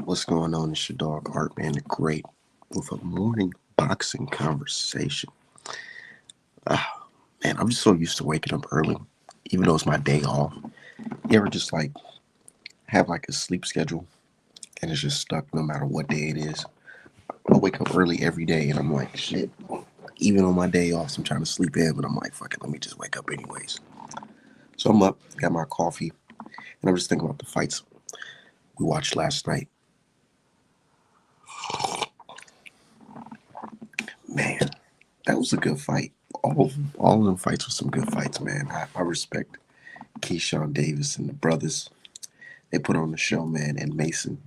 What's going on? It's your dog Art Man the Great with a morning boxing conversation. Man, I'm just so used to waking up early, even though it's my day off. You ever just like have like a sleep schedule and it's just stuck no matter what day it is? I wake up early every day and I'm like, shit. Even on my day off, I'm trying to sleep in, but I'm like, fuck it, let me just wake up anyways. So I'm up, got my coffee, and I'm just thinking about the fights we watched last night. Man, that was a good fight. All of them fights were some good fights, man. I respect Keyshawn Davis and the brothers. They put on the show, man. And Mason,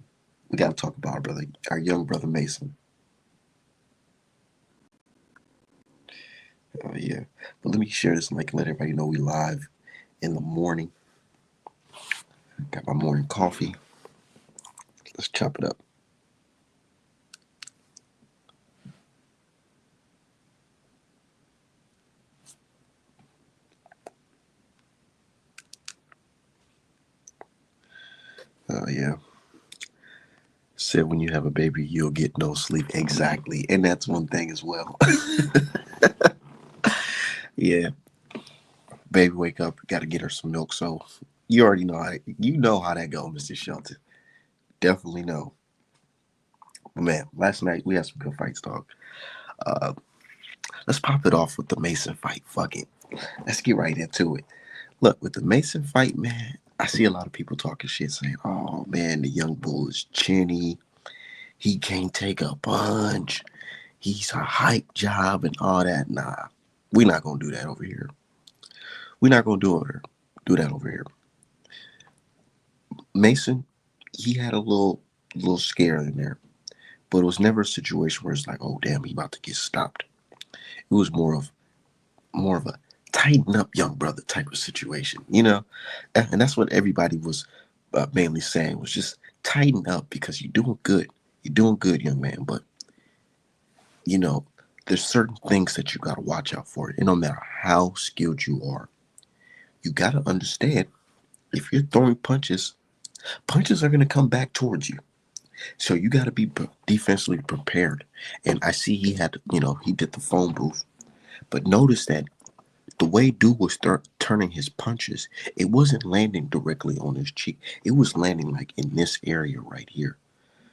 we got to talk about our brother, our young brother Mason. Yeah, but let me share this link and let everybody know we live in the morning. Got my morning coffee. Let's chop it up. Yeah. Said when you have a baby, you'll get no sleep. Exactly. And that's one thing as well. Yeah. Baby, wake up. Got to get her some milk. So you already know how that goes, Mr. Shelton. Definitely know. But man, last night we had some good fights, dog. Uh, let's pop it off with the Mason fight. Fuck it. Let's get right into it. Look, with the Mason fight, man, I see a lot of people talking shit saying, oh man, the young bull is chinny. He can't take a punch. He's a hype job and all that. Nah, we're not gonna do that over here. We're not gonna do that over here. Mason, he had a little scare in there, but it was never a situation where it's like, oh damn, he about to get stopped. It was more of a tighten up, young brother type of situation, and that's what everybody was mainly saying was just tighten up because you're doing good. You're doing good, young man, but you know, there's certain things that you got to watch out for. And no matter how skilled you are, you got to understand if you're throwing punches, punches are going to come back towards you. So you got to be defensively prepared. And I see he did the phone booth. But notice that the way dude was turning his punches, it wasn't landing directly on his cheek. It was landing like in this area right here.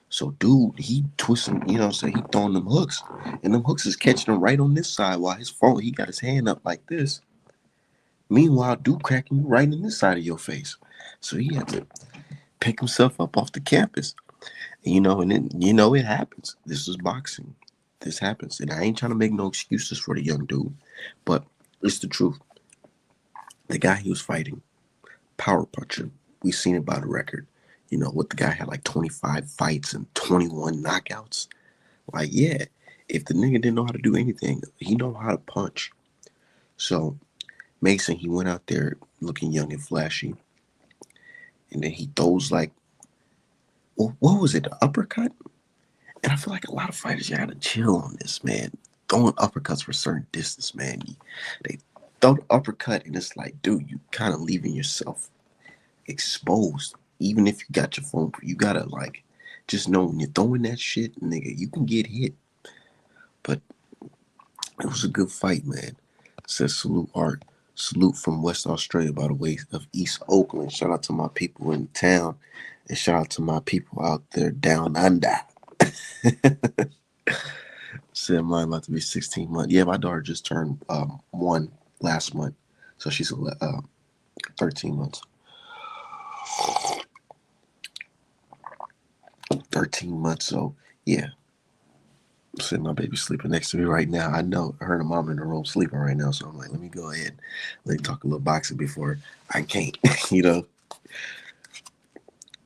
So, dude, he twisting, he throwing them hooks. And them hooks is catching him right on this side while his phone, he got his hand up like this. Meanwhile, dude cracking you right in this side of your face. So he had to pick himself up off the campus. And then, it happens. This is boxing. This happens. And I ain't trying to make no excuses for the young dude. But it's the truth. The guy he was fighting, power puncher. We seen it by the record. What the guy had like 25 fights and 21 knockouts. Like, yeah, if the nigga didn't know how to do anything, he know how to punch. So Mason, he went out there looking young and flashy. And then he throws like, well, what was it, the uppercut? And I feel like a lot of fighters, you gotta chill on this, man. Throwing uppercuts for a certain distance, man. They throw the uppercut and it's like, dude, you kind of leaving yourself exposed. Even if you got your phone, you gotta like just know when you're throwing that shit, nigga, you can get hit. But it was a good fight, man. Says salute Art. Salute from West Australia, by the way, of East Oakland. Shout out to my people in town. And shout out to my people out there down under. Said mine about to be 16 months. Yeah, my daughter just turned 1 last month. So she's 13 months. 13 months. So, yeah. I'm sitting my baby sleeping next to me right now. I know her and her mom in the room sleeping right now. So I'm like, let me go ahead. Let me talk a little boxing before I can't,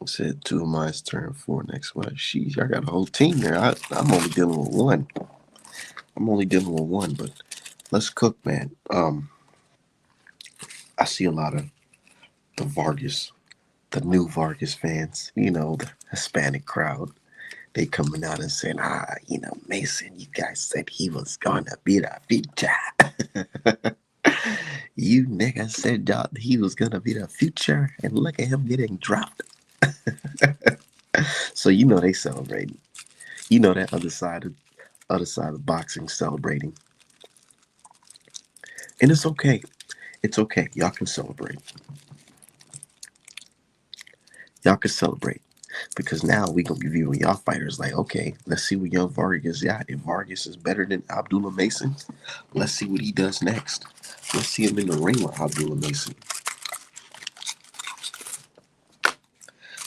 Said 2 of mine's turn 4 next month. Sheesh, I got a whole team there. I'm only dealing with one. But let's cook, man. I see a lot of the new Vargas fans, the Hispanic crowd. They coming out and saying, Mason, you guys said he was gonna be the future. You niggas said he was gonna be the future, and look at him getting dropped. So you know they celebrating. You know that other side of boxing celebrating. And it's okay. It's okay. Y'all can celebrate. Y'all can celebrate. Because now we gonna be viewing y'all fighters like, okay, let's see what young Vargas got. If Vargas is better than Abdullah Mason, let's see what he does next. Let's see him in the ring with Abdullah Mason.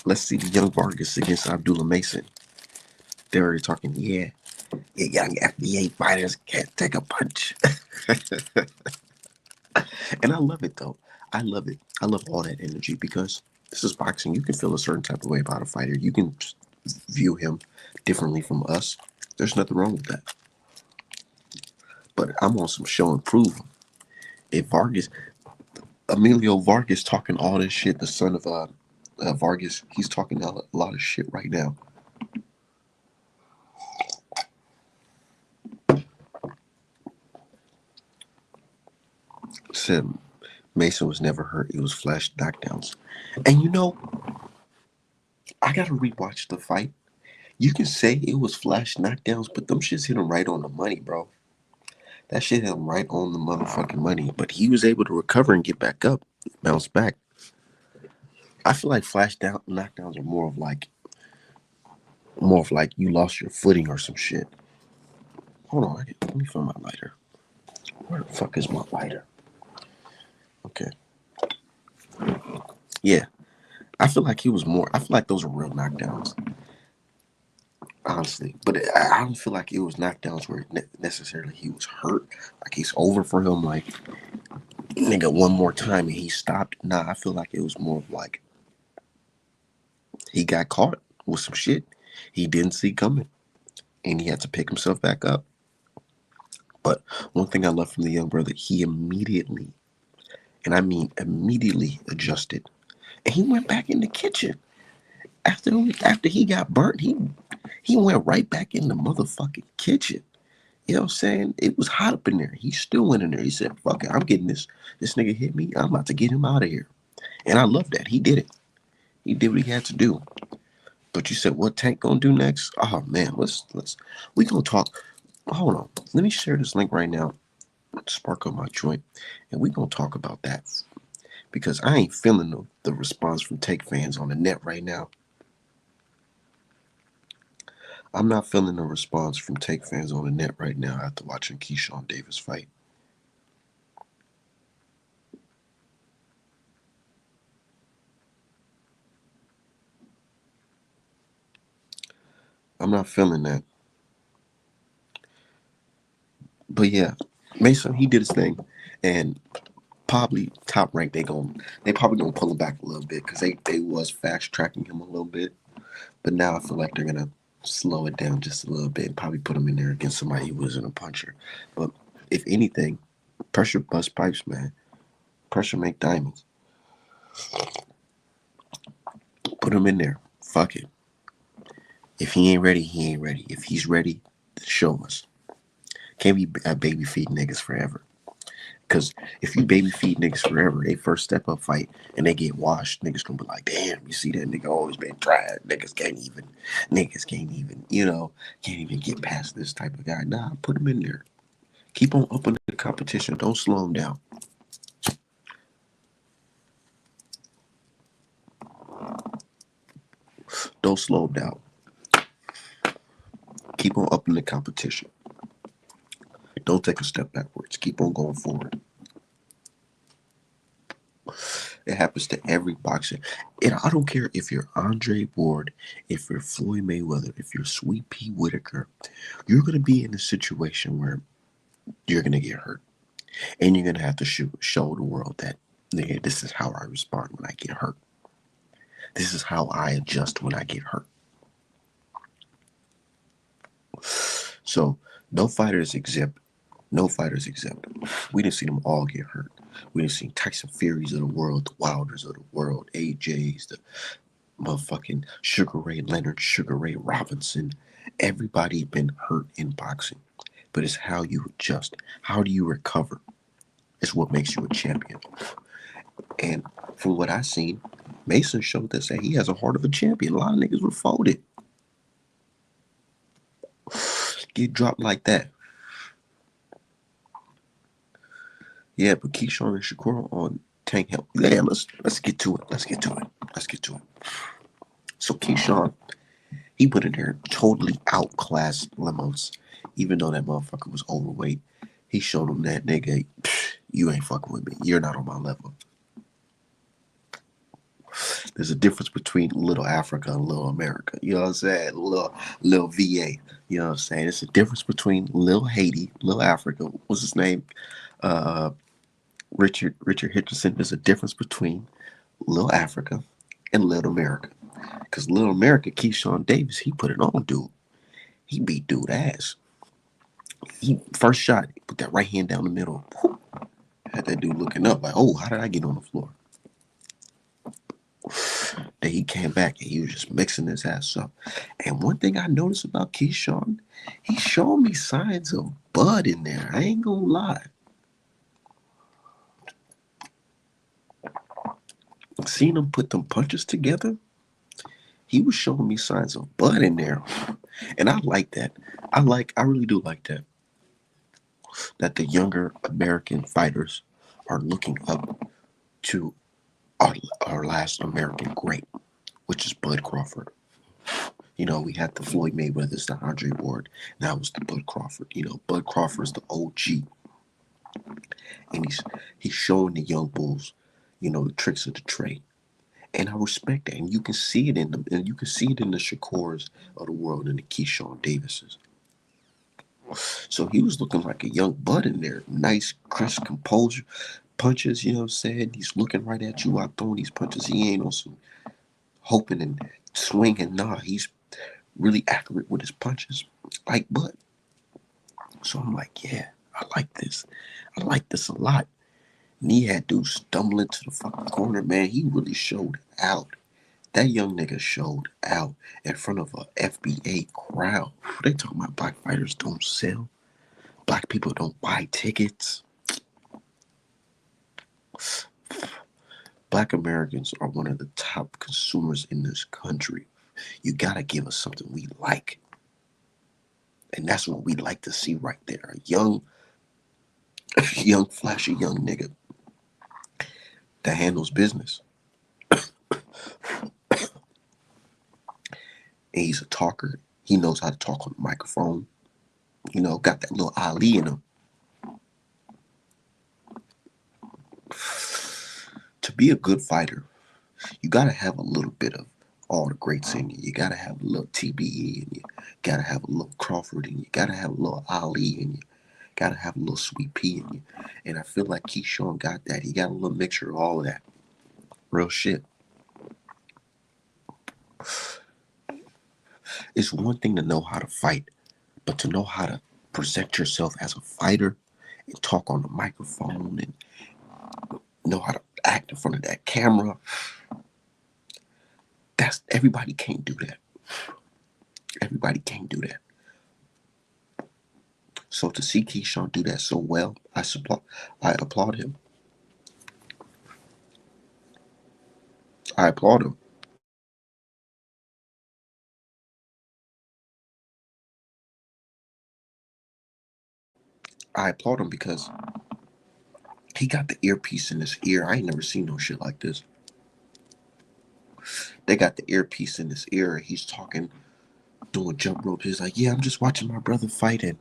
Let's see the young Vargas against Abdullah Mason. They're already talking, yeah, young FBA fighters can't take a punch. And I love it though. I love it. I love all that energy because this is boxing. You can feel a certain type of way about a fighter. You can view him differently from us. There's nothing wrong with that. But I'm on some show and prove. If Vargas, Emilio Vargas talking all this shit, the son of Vargas, he's talking a lot of shit right now. Said Mason was never hurt. It was flash knockdowns. And you know, I gotta rewatch the fight. You can say it was flash knockdowns, but them shits hit him right on the money, bro. That shit hit him right on the motherfucking money. But he was able to recover and get back up, bounce back. I feel like knockdowns are more of like you lost your footing or some shit. Hold on, let me find my lighter. Where the fuck is my lighter? Okay. Yeah. I feel like he was more. I feel like those are real knockdowns, honestly. But I don't feel like it was knockdowns where necessarily he was hurt. Like he's over for him. Like nigga, one more time and he stopped. Nah, I feel like it was more of like he got caught with some shit he didn't see coming, and he had to pick himself back up. But one thing I love from the young brother, he immediately, and I mean immediately, adjusted, and he went back in the kitchen. After he got burnt, he went right back in the motherfucking kitchen. You know what I'm saying? It was hot up in there. He still went in there. He said, fuck it, I'm getting this. This nigga hit me. I'm about to get him out of here. And I love that. He did it. He did what he had to do. But you said what Tank gonna do next? Oh man, we gonna talk. Hold on. Let me share this link right now. Spark up my joint. And we gonna talk about that. Because I ain't feeling the response from Tank fans on the net right now. I'm not feeling a response from Take fans on the net right now after watching Keyshawn Davis fight. I'm not feeling that. But yeah, Mason, he did his thing. And probably top rank, they probably gonna pull him back a little bit because they was fast tracking him a little bit. But now I feel like they're gonna slow it down just a little bit and probably put him in there against somebody who wasn't a puncher. But if anything, pressure bust pipes, man. Pressure make diamonds. Put him in there. Fuck it. If he ain't ready, he ain't ready. If he's ready, show us. Can't be a baby feed niggas forever. Because if you baby feed niggas forever, they first step up fight and they get washed, niggas gonna be like, damn, you see that nigga always been tried. Can't even get past this type of guy. Nah, put him in there. Keep on upping the competition. Don't slow him down. Don't slow him down. Keep on upping the competition. Don't take a step backwards. Keep on going forward. It happens to every boxer. And I don't care if you're Andre Ward, if you're Floyd Mayweather, if you're Sweet Pea Whitaker. You're going to be in a situation where you're going to get hurt. And you're going to have to show the world that, nigga, this is how I respond when I get hurt. This is how I adjust when I get hurt. So no fighter is exempt. No fighter is exempt. We didn't see them all get hurt. We didn't see Tyson Furies of the world, the Wilders of the world, AJs, the motherfucking Sugar Ray Leonard, Sugar Ray Robinson. Everybody been hurt in boxing. But it's how you adjust. How do you recover? It's what makes you a champion. And from what I seen, Mason showed us that he has a heart of a champion. A lot of niggas were folded. Get dropped like that. Yeah, but Keyshawn and Shakur on Tank Hill. Yeah, let's get to it. Let's get to it. Let's get to it. So Keyshawn, he put in there totally outclassed Lemos, even though that motherfucker was overweight. He showed him that nigga, you ain't fucking with me. You're not on my level. There's a difference between Little Africa and Little America. You know what I'm saying? Little VA. You know what I'm saying? It's a difference between Little Haiti, Little Africa. What's his name? Uh, Richard Hitcherson. There's a difference between Little Africa and Little America. Because Little America, Keyshawn Davis, he put it on, dude. He beat dude ass. He first shot, he put that right hand down the middle. Whoop, had that dude looking up like, oh, how did I get on the floor? Then he came back and he was just mixing his ass up. And one thing I noticed about Keyshawn, he showed me signs of bud in there. I ain't gonna lie. Seeing him put them punches together, he was showing me signs of bud in there. And I like that. I really do like that. That the younger American fighters are looking up to our last American great, which is Bud Crawford. You know, we had the Floyd Mayweather's, the Andre Ward. Now it's the Bud Crawford. You know, Bud Crawford's the OG, and he's showing the young bulls, you know, the tricks of the trade. And I respect that, and you can see it in them, and you can see it in the Shakurs of the world and the Keyshawn Davises. So he was looking like a young bud in there, nice, crisp composure, punches. You know what I'm saying? He's looking right at you while throwing these punches. He ain't on some hoping and swinging. Nah, he's really accurate with his punches, like Bud. So I'm like, yeah, I like this. I like this a lot. And he had dudes stumbling to the fucking corner, man. He really showed out. That young nigga showed out in front of a FBA crowd. They talking about black fighters don't sell. Black people don't buy tickets. Black Americans are one of the top consumers in this country. You gotta give us something we like. And that's what we like to see right there. A young, flashy young nigga that handles business. And he's a talker. He knows how to talk on the microphone. You know, got that little Ali in him. To be a good fighter, you gotta have a little bit of all the greats in you. You gotta have a little TBE in you. Gotta have a little Crawford in you. Gotta have a little Ali in you. Gotta have a little Sweet Pea in you. And I feel like Keyshawn got that. He got a little mixture of all of that. Real shit. It's one thing to know how to fight, but to know how to present yourself as a fighter and talk on the microphone and know how to act in front of that camera, that's everybody can't do that. Everybody can't do that. So to see Keyshawn do that so well, I applaud him. I applaud him. I applaud him because he got the earpiece in his ear. I ain't never seen no shit like this. They got the earpiece in his ear. He's talking, doing jump rope. He's like, yeah, I'm just watching my brother fight and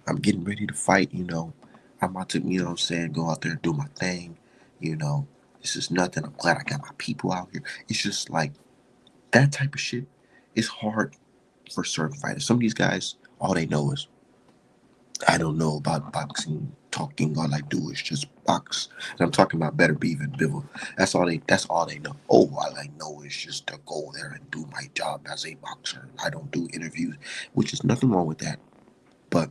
I'm getting ready to fight, you know. I'm about to, you know what I'm saying, go out there and do my thing. You know, this is nothing. I'm glad I got my people out here. It's just like that type of shit is hard for certain fighters. Some of these guys, all they know is, I don't know about boxing, talking, all I do is just box. And I'm talking about Better Beef and Bivol. That's all they know. Oh, all I know is just to go there and do my job as a boxer. I don't do interviews, which is nothing wrong with that. But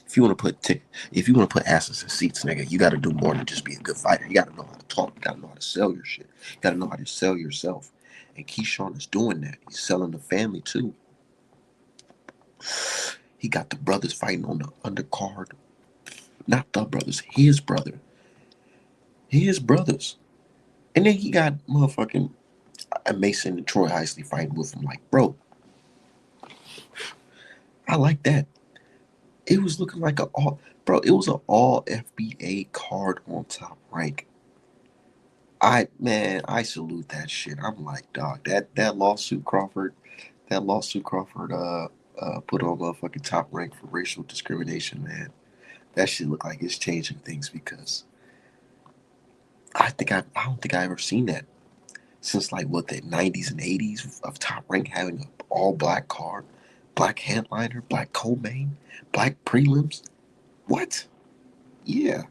if you want to if you want to put asses in seats, nigga, you got to do more than just be a good fighter. You got to know how to talk. You got to know how to sell your shit. You got to know how to sell yourself. And Keyshawn is doing that. He's selling the family too. He got the brothers fighting on the undercard. Not the brothers, his brother. His brothers. And then he got motherfucking Mason and Troy Heisley fighting with him. Like, bro, I like that. It was looking like a all, bro. It was an all FBA card on Top Rank. I salute that shit. I'm like, dog, that lawsuit Crawford, put on motherfucking Top Rank for racial discrimination, man. That shit look like it's changing things because I don't think I ever seen that since like what the 90s and 80s of Top Rank having an all black card, black headliner, black co-main, black prelims. What? Yeah,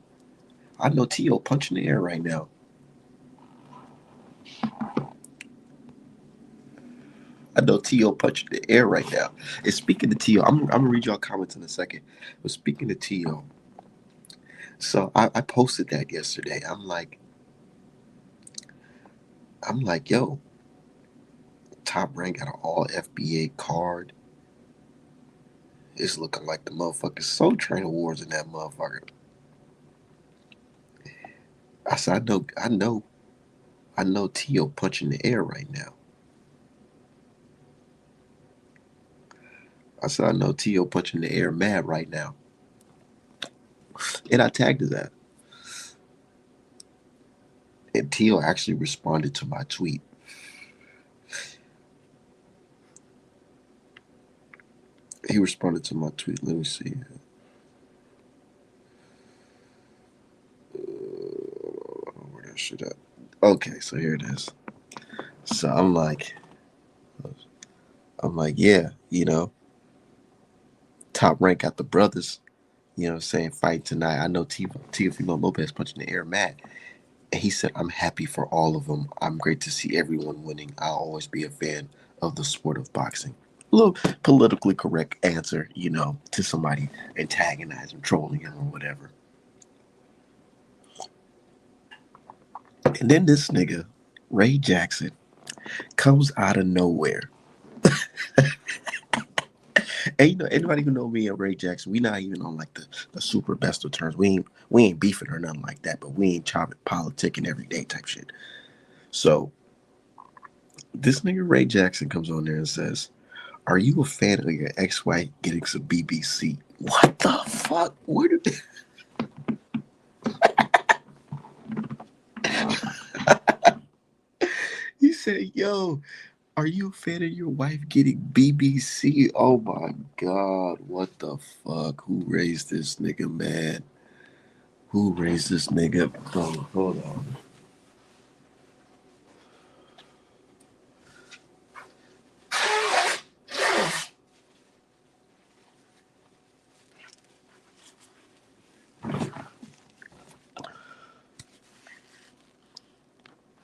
I know T.O. punching the air right now. I know T.O. punching the air right now. And speaking to T.O., I'm gonna read y'all comments in a second. But speaking to T.O., so I posted that yesterday. I'm like, yo, Top Rank got an all FBA card. It's looking like the motherfucking Soul Train Awards in that motherfucker. I said, I know T.O. punching the air right now. I said, I know T.O. punching the air mad right now. And I tagged his ass. And T.O. actually responded to my tweet. He responded to my tweet. Let me see. Where that shit at? Okay, so here it is. So I'm like, yeah, Top Rank got the brothers, saying fight tonight. I know Teofimo Lopez punching the air mad. And he said, I'm happy for all of them. I'm great to see everyone winning. I'll always be a fan of the sport of boxing. A little politically correct answer, to somebody antagonizing, trolling him or whatever. And then this nigga, Ray Jackson, comes out of nowhere. And anybody who know me and Ray Jackson, we not even on like the super best of terms. We ain't beefing or nothing like that, but we ain't chopping politicking every day type shit. So this nigga Ray Jackson comes on there and says, are you a fan of your ex-wife getting some BBC? What the fuck? Where did he said, yo, are you a fan of your wife getting BBC? Oh my God, what the fuck? Who raised this nigga, man? Who raised this nigga? Bro, hold on.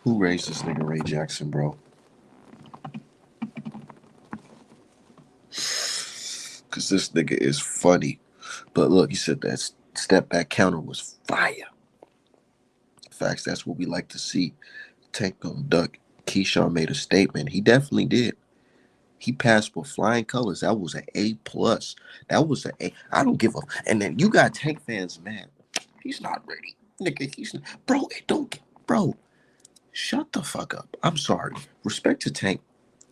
Who raised this nigga Ray Jackson, bro? Because this nigga is funny. But look, he said that step back counter was fire. Facts, that's what we like to see. Tank on duck. Keyshawn made a statement. He definitely did. He passed with flying colors. That was an A plus. That was an A. I don't give a. And then you got Tank fans mad. He's not ready, nigga. He's not, bro. It don't, bro. Shut the fuck up. I'm sorry. Respect to Tank,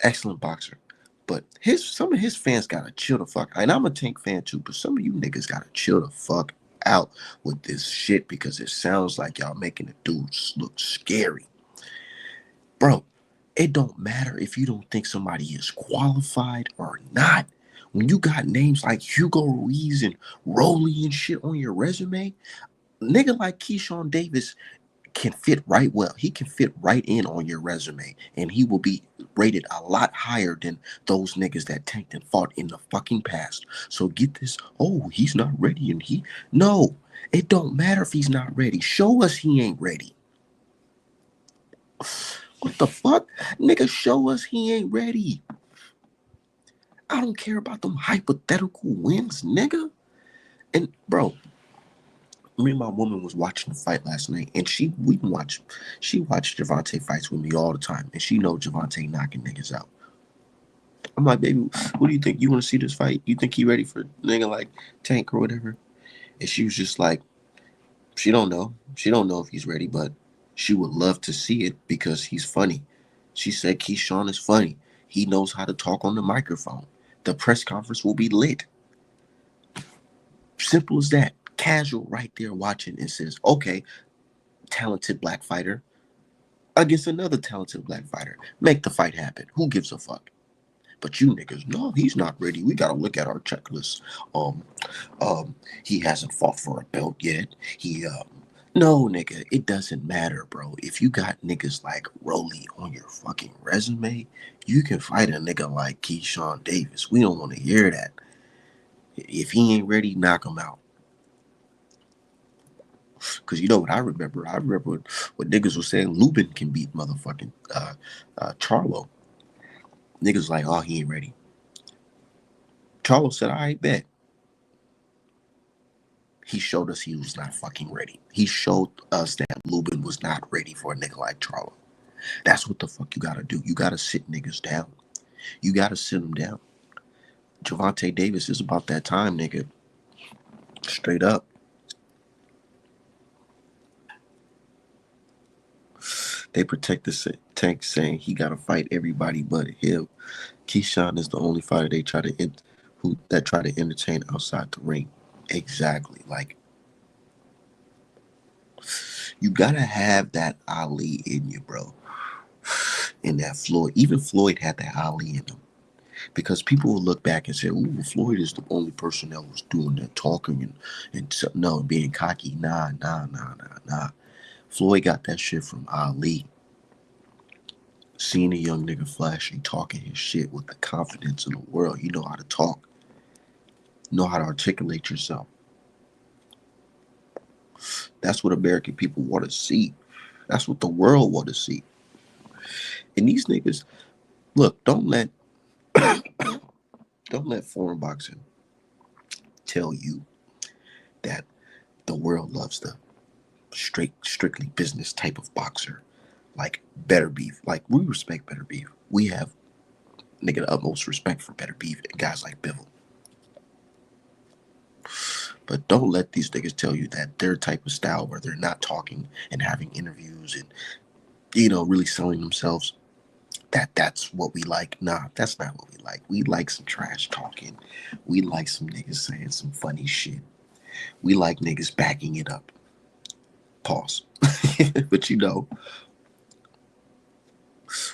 excellent boxer, but some of his fans gotta chill the fuck. And I'm a Tank fan too, but some of you niggas gotta chill the fuck out with this shit because it sounds like y'all making the dudes look scary, bro. It don't matter if you don't think somebody is qualified or not. When you got names like Hugo Ruiz and Rolly and shit on your resume, nigga like Keyshawn Davis can fit right well. He can fit right in on your resume, and he will be rated a lot higher than those niggas that tanked and fought in the fucking past. So get this. Oh, he's not ready, and no. It don't matter if he's not ready. Show us he ain't ready. What the fuck? Nigga, show us he ain't ready. I don't care about them hypothetical wins, nigga. And bro, me and my woman was watching the fight last night, and she watched Javante fights with me all the time, and she know Javante knocking niggas out. I'm like, baby, what do you think? You want to see this fight? You think he ready for nigga like Tank or whatever? And she was just like, she don't know. She don't know if he's ready, but she would love to see it because he's funny. She said Keyshawn is funny. He knows how to talk on the microphone. The press conference will be lit. Simple as that. Casual right there watching and says, okay, talented black fighter against another talented black fighter. Make the fight happen. Who gives a fuck? But you niggas, no, he's not ready. We gotta look at our checklist. Um, he hasn't fought for a belt yet. No, nigga, it doesn't matter, bro. If you got niggas like Rolly on your fucking resume, you can fight a nigga like Keyshawn Davis. We don't want to hear that. If he ain't ready, knock him out. Cause you know what I remember? I remember what niggas was saying. Lubin can beat motherfucking Charlo. Niggas like, oh, he ain't ready. Charlo said, I bet. He showed us he was not fucking ready. He showed us that Lubin was not ready for a nigga like Charlo. That's what the fuck you gotta do. You gotta sit niggas down. You gotta sit them down. Gervonta Davis is about that time, nigga. Straight up. They protect the tank, saying he gotta fight everybody but him. Keyshawn is the only fighter they try to entertain outside the ring. Exactly. Like, you gotta have that Ali in you, bro. And that Floyd. Even Floyd had that Ali in him. Because people will look back and say, ooh, Floyd is the only person that was doing that talking and being cocky. Nah. Floyd got that shit from Ali. Seeing a young nigga flashy, talking his shit with the confidence in the world. You know how to talk. Know how to articulate yourself. That's what American people want to see. That's what the world want to see. And these niggas, look, don't let foreign boxing tell you that the world loves the strictly business type of boxer. Like Better Beef. Like, we respect Better Beef. We have, nigga, the utmost respect for Better Beef and guys like Bivol. But don't let these niggas tell you that their type of style where they're not talking and having interviews and, really selling themselves, that's what we like. Nah, that's not what we like. We like some trash talking. We like some niggas saying some funny shit. We like niggas backing it up. Pause. But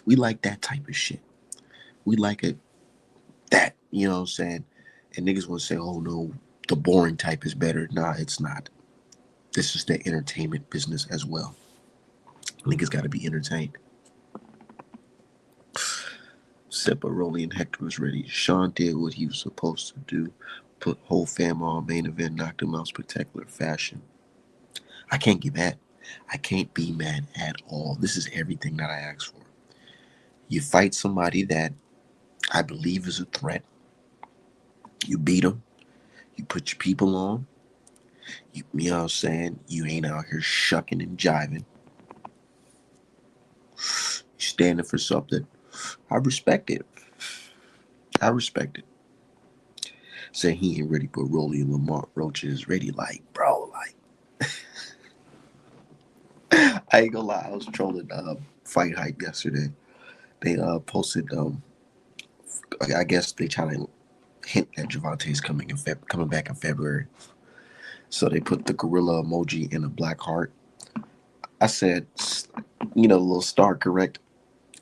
we like that type of shit. We like it that, you know what I'm saying? And niggas want to say, oh no, the boring type is better. Nah, it's not. This is the entertainment business as well. Niggas got to be entertained. Seppa, Rolly, and Hector was ready. Sean did what he was supposed to do. Put whole fam on main event, knocked him out spectacular fashion. I can't get mad. I can't be mad at all. This is everything that I asked for. You fight somebody that I believe is a threat. You beat them. You put your people on. You know what I'm saying? You ain't out here shucking and jiving. You standing for something. I respect it. I respect it. Say he ain't ready, but Rolly and Lamar Roach is ready. Like, bro, like, I ain't gonna lie. I was trolling Fight Hype yesterday. They posted. I guess they try to hint that Gervonta's coming back in February. So they put the gorilla emoji in a black heart. I said, the little star correct.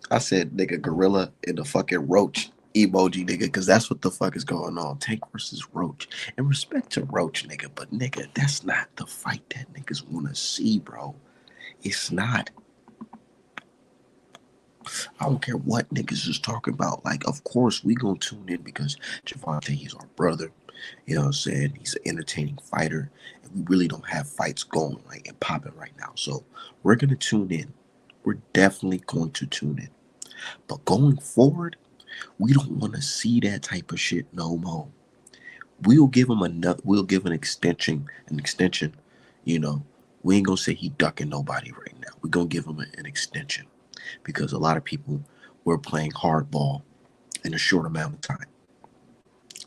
I said, nigga, gorilla in the fucking roach emoji, nigga, because that's what the fuck is going on. Tank versus Roach. And respect to Roach, nigga, but nigga, that's not the fight that niggas want to see, bro. It's not. I don't care what niggas is talking about. Like, of course, we gonna tune in because Gervonta, he's our brother. You know what I'm saying? He's an entertaining fighter. And we really don't have fights going like and popping right now. So we're gonna tune in. We're definitely going to tune in. But going forward, we don't want to see that type of shit no more. We'll give him we'll give an extension. We ain't gonna say he ducking nobody right now. We're gonna give him an extension. Because a lot of people were playing hardball in a short amount of time.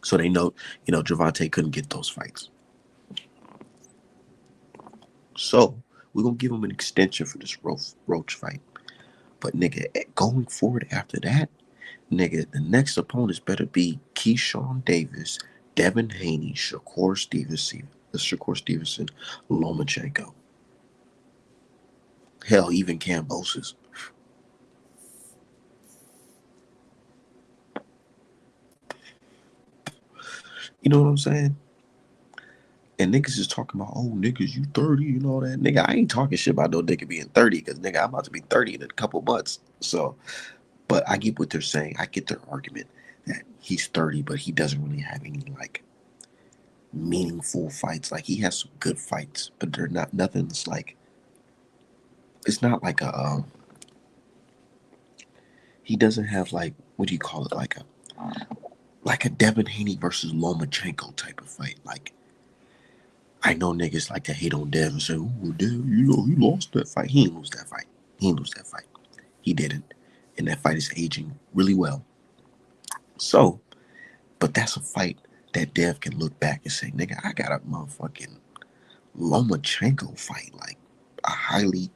So they know, Gervonta couldn't get those fights. So we're going to give him an extension for this Roach fight. But, nigga, going forward after that, nigga, the next opponents better be Keyshawn Davis, Devin Haney, Shakur Stevenson, Lomachenko. Hell, even Cambosis. You know what I'm saying? And niggas is talking about, oh, niggas, you 30 and all that. Nigga, I ain't talking shit about no nigga being 30 because, nigga, I'm about to be 30 in a couple months. So, but I get what they're saying. I get their argument that he's 30, but he doesn't really have any, like, meaningful fights. Like, he has some good fights, but they're not, nothing's like, it's not like he doesn't have, like, what do you call it? Like a Devin Haney versus Lomachenko type of fight. Like, I know niggas like to hate on Dev and say, "Oh, Dev, you know, he lost that fight." He didn't lose that fight. He didn't lose that fight. He didn't. And that fight is aging really well. So, but that's a fight that Dev can look back and say, nigga, I got a motherfucking Lomachenko fight. Like, a highly,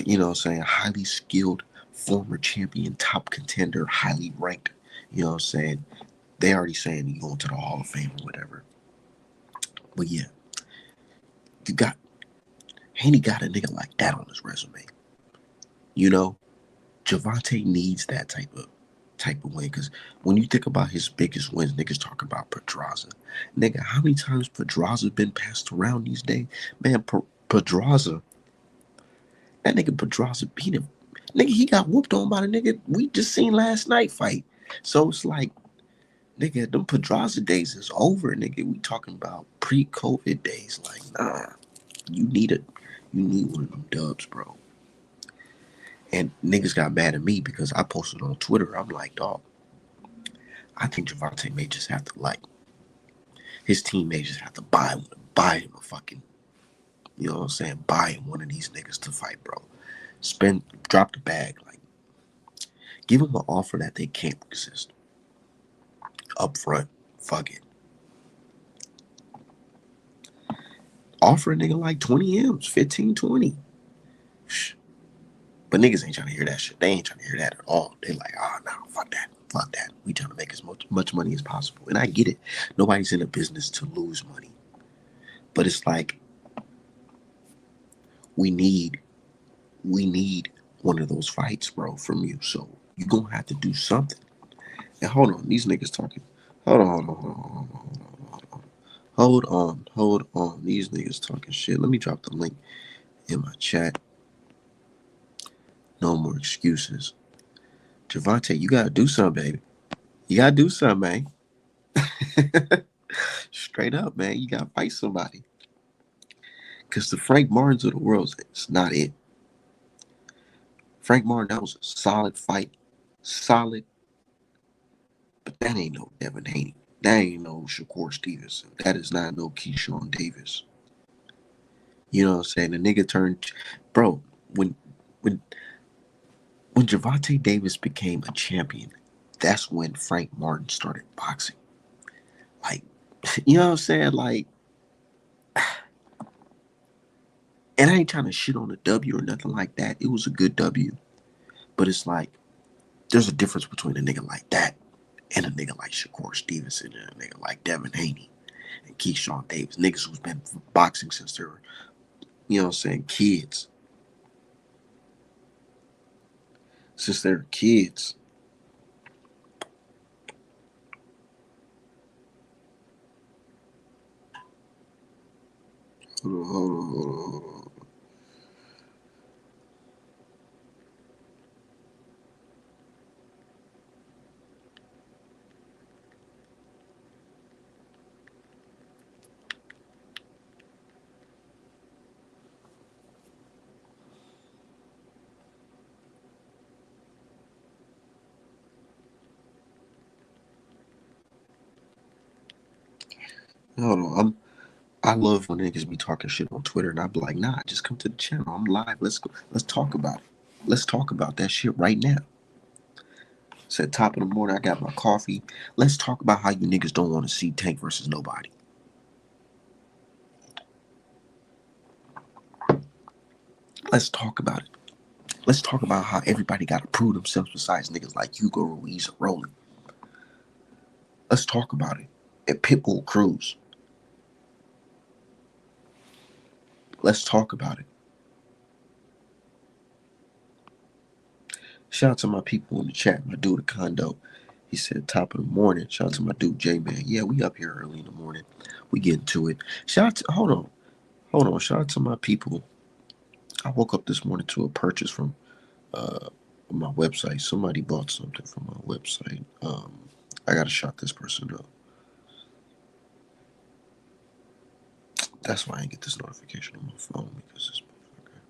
you know what I'm saying, highly skilled former champion, top contender, highly ranked. You know what I'm saying? They already saying you going to the Hall of Fame or whatever. But yeah, you got Haney got a nigga like that on his resume. You know, Javante needs that type of win because when you think about his biggest wins, niggas talk about Pedraza. Nigga, how many times Pedraza been passed around these days? Man, Pedraza, that nigga Pedraza beat him. Nigga, he got whooped on by the nigga we just seen last night fight. So it's like, nigga, them Pedraza days is over, nigga. We talking about pre-COVID days. Like, nah, you need it. You need one of them dubs, bro. And niggas got mad at me because I posted on Twitter. I'm like, dog, I think Javante may just have to, like, his team may just have to buy him a fucking, you know what I'm saying, buy him one of these niggas to fight, bro. Drop the bag, like, give them an offer that they can't resist. Up front, fuck it. Offer a nigga like 20 M's, 15, 20. But niggas ain't trying to hear that shit. They ain't trying to hear that at all. They like, oh, no, fuck that. Fuck that. We trying to make as much money as possible. And I get it. Nobody's in a business to lose money. But it's like, we need one of those fights, bro, from you. So you gonna have to do something. And hold on, these niggas talking. Hold on. These niggas talking shit. Let me drop the link in my chat. No more excuses. Javante, you gotta do something, baby. You gotta do something, man. Straight up, man. You gotta fight somebody. Cause the Frank Martins of the world is not it. Frank Martin, that was a solid fight. Solid. But that ain't no Devin Haney. That ain't no Shakur Stevenson. That is not no Keyshawn Davis. You know what I'm saying? The nigga turned, bro. When when Javante Davis became a champion, that's when Frank Martin started boxing. Like, you know what I'm saying? Like, and I ain't trying to shit on a W or nothing like that. It was a good W, but it's like there's a difference between a nigga like that and a nigga like Shakur Stevenson and a nigga like Devin Haney and Keyshawn Davis. Niggas who's been boxing since they were, you know what I'm saying, kids. Since they were kids. Hold on. Hold on. I love when niggas be talking shit on Twitter, and I be like, nah, just come to the channel. I'm live. Let's go. Let's talk about it. Let's talk about that shit right now. It's at top of the morning. I got my coffee. Let's talk about how you niggas don't want to see Tank versus nobody. Let's talk about it. Let's talk about how everybody got to prove themselves besides niggas like Hugo Ruiz and Rolling. Let's talk about it. at Pitbull Cruise. Let's talk about it. Shout out to my people in the chat. My dude, the condo. He said top of the morning. Shout out to my dude, J Man. Yeah, we up here early in the morning. We get into it. Shout out to, hold on. Shout out to my people. I woke up this morning to a purchase from uh my website. Somebody bought something from my website. I gotta shout this person up. That's why I didn't get this notification on my phone because this motherfucker.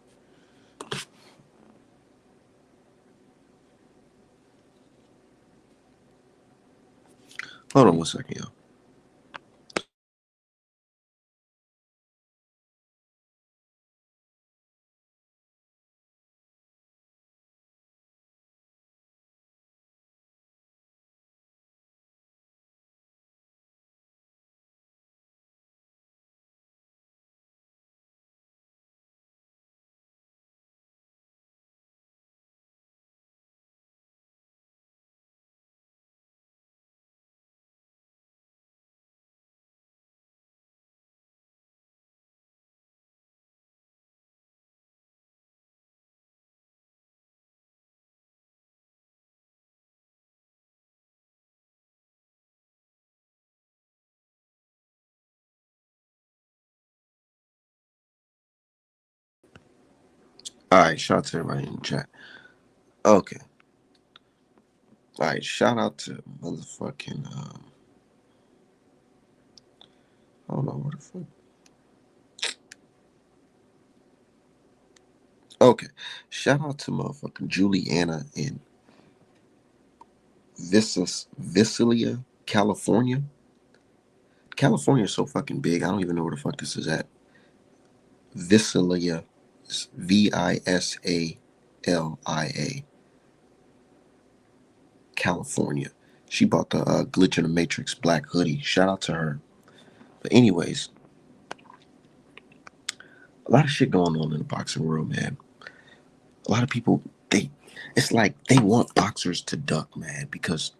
Hold on one second, y'all. All right, shout out to everybody in the chat. Okay. All right, shout out to motherfucking hold on, what the fuck? Okay. Shout out to motherfucking Juliana in Visalia, California. California is so fucking big. I don't even know where the fuck this is at. Visalia, Visalia, California. She bought the Glitch in the Matrix black hoodie. Shout out to her. But anyways, a lot of shit going on in the boxing world, man. A lot of people, it's like they want boxers to duck, man, because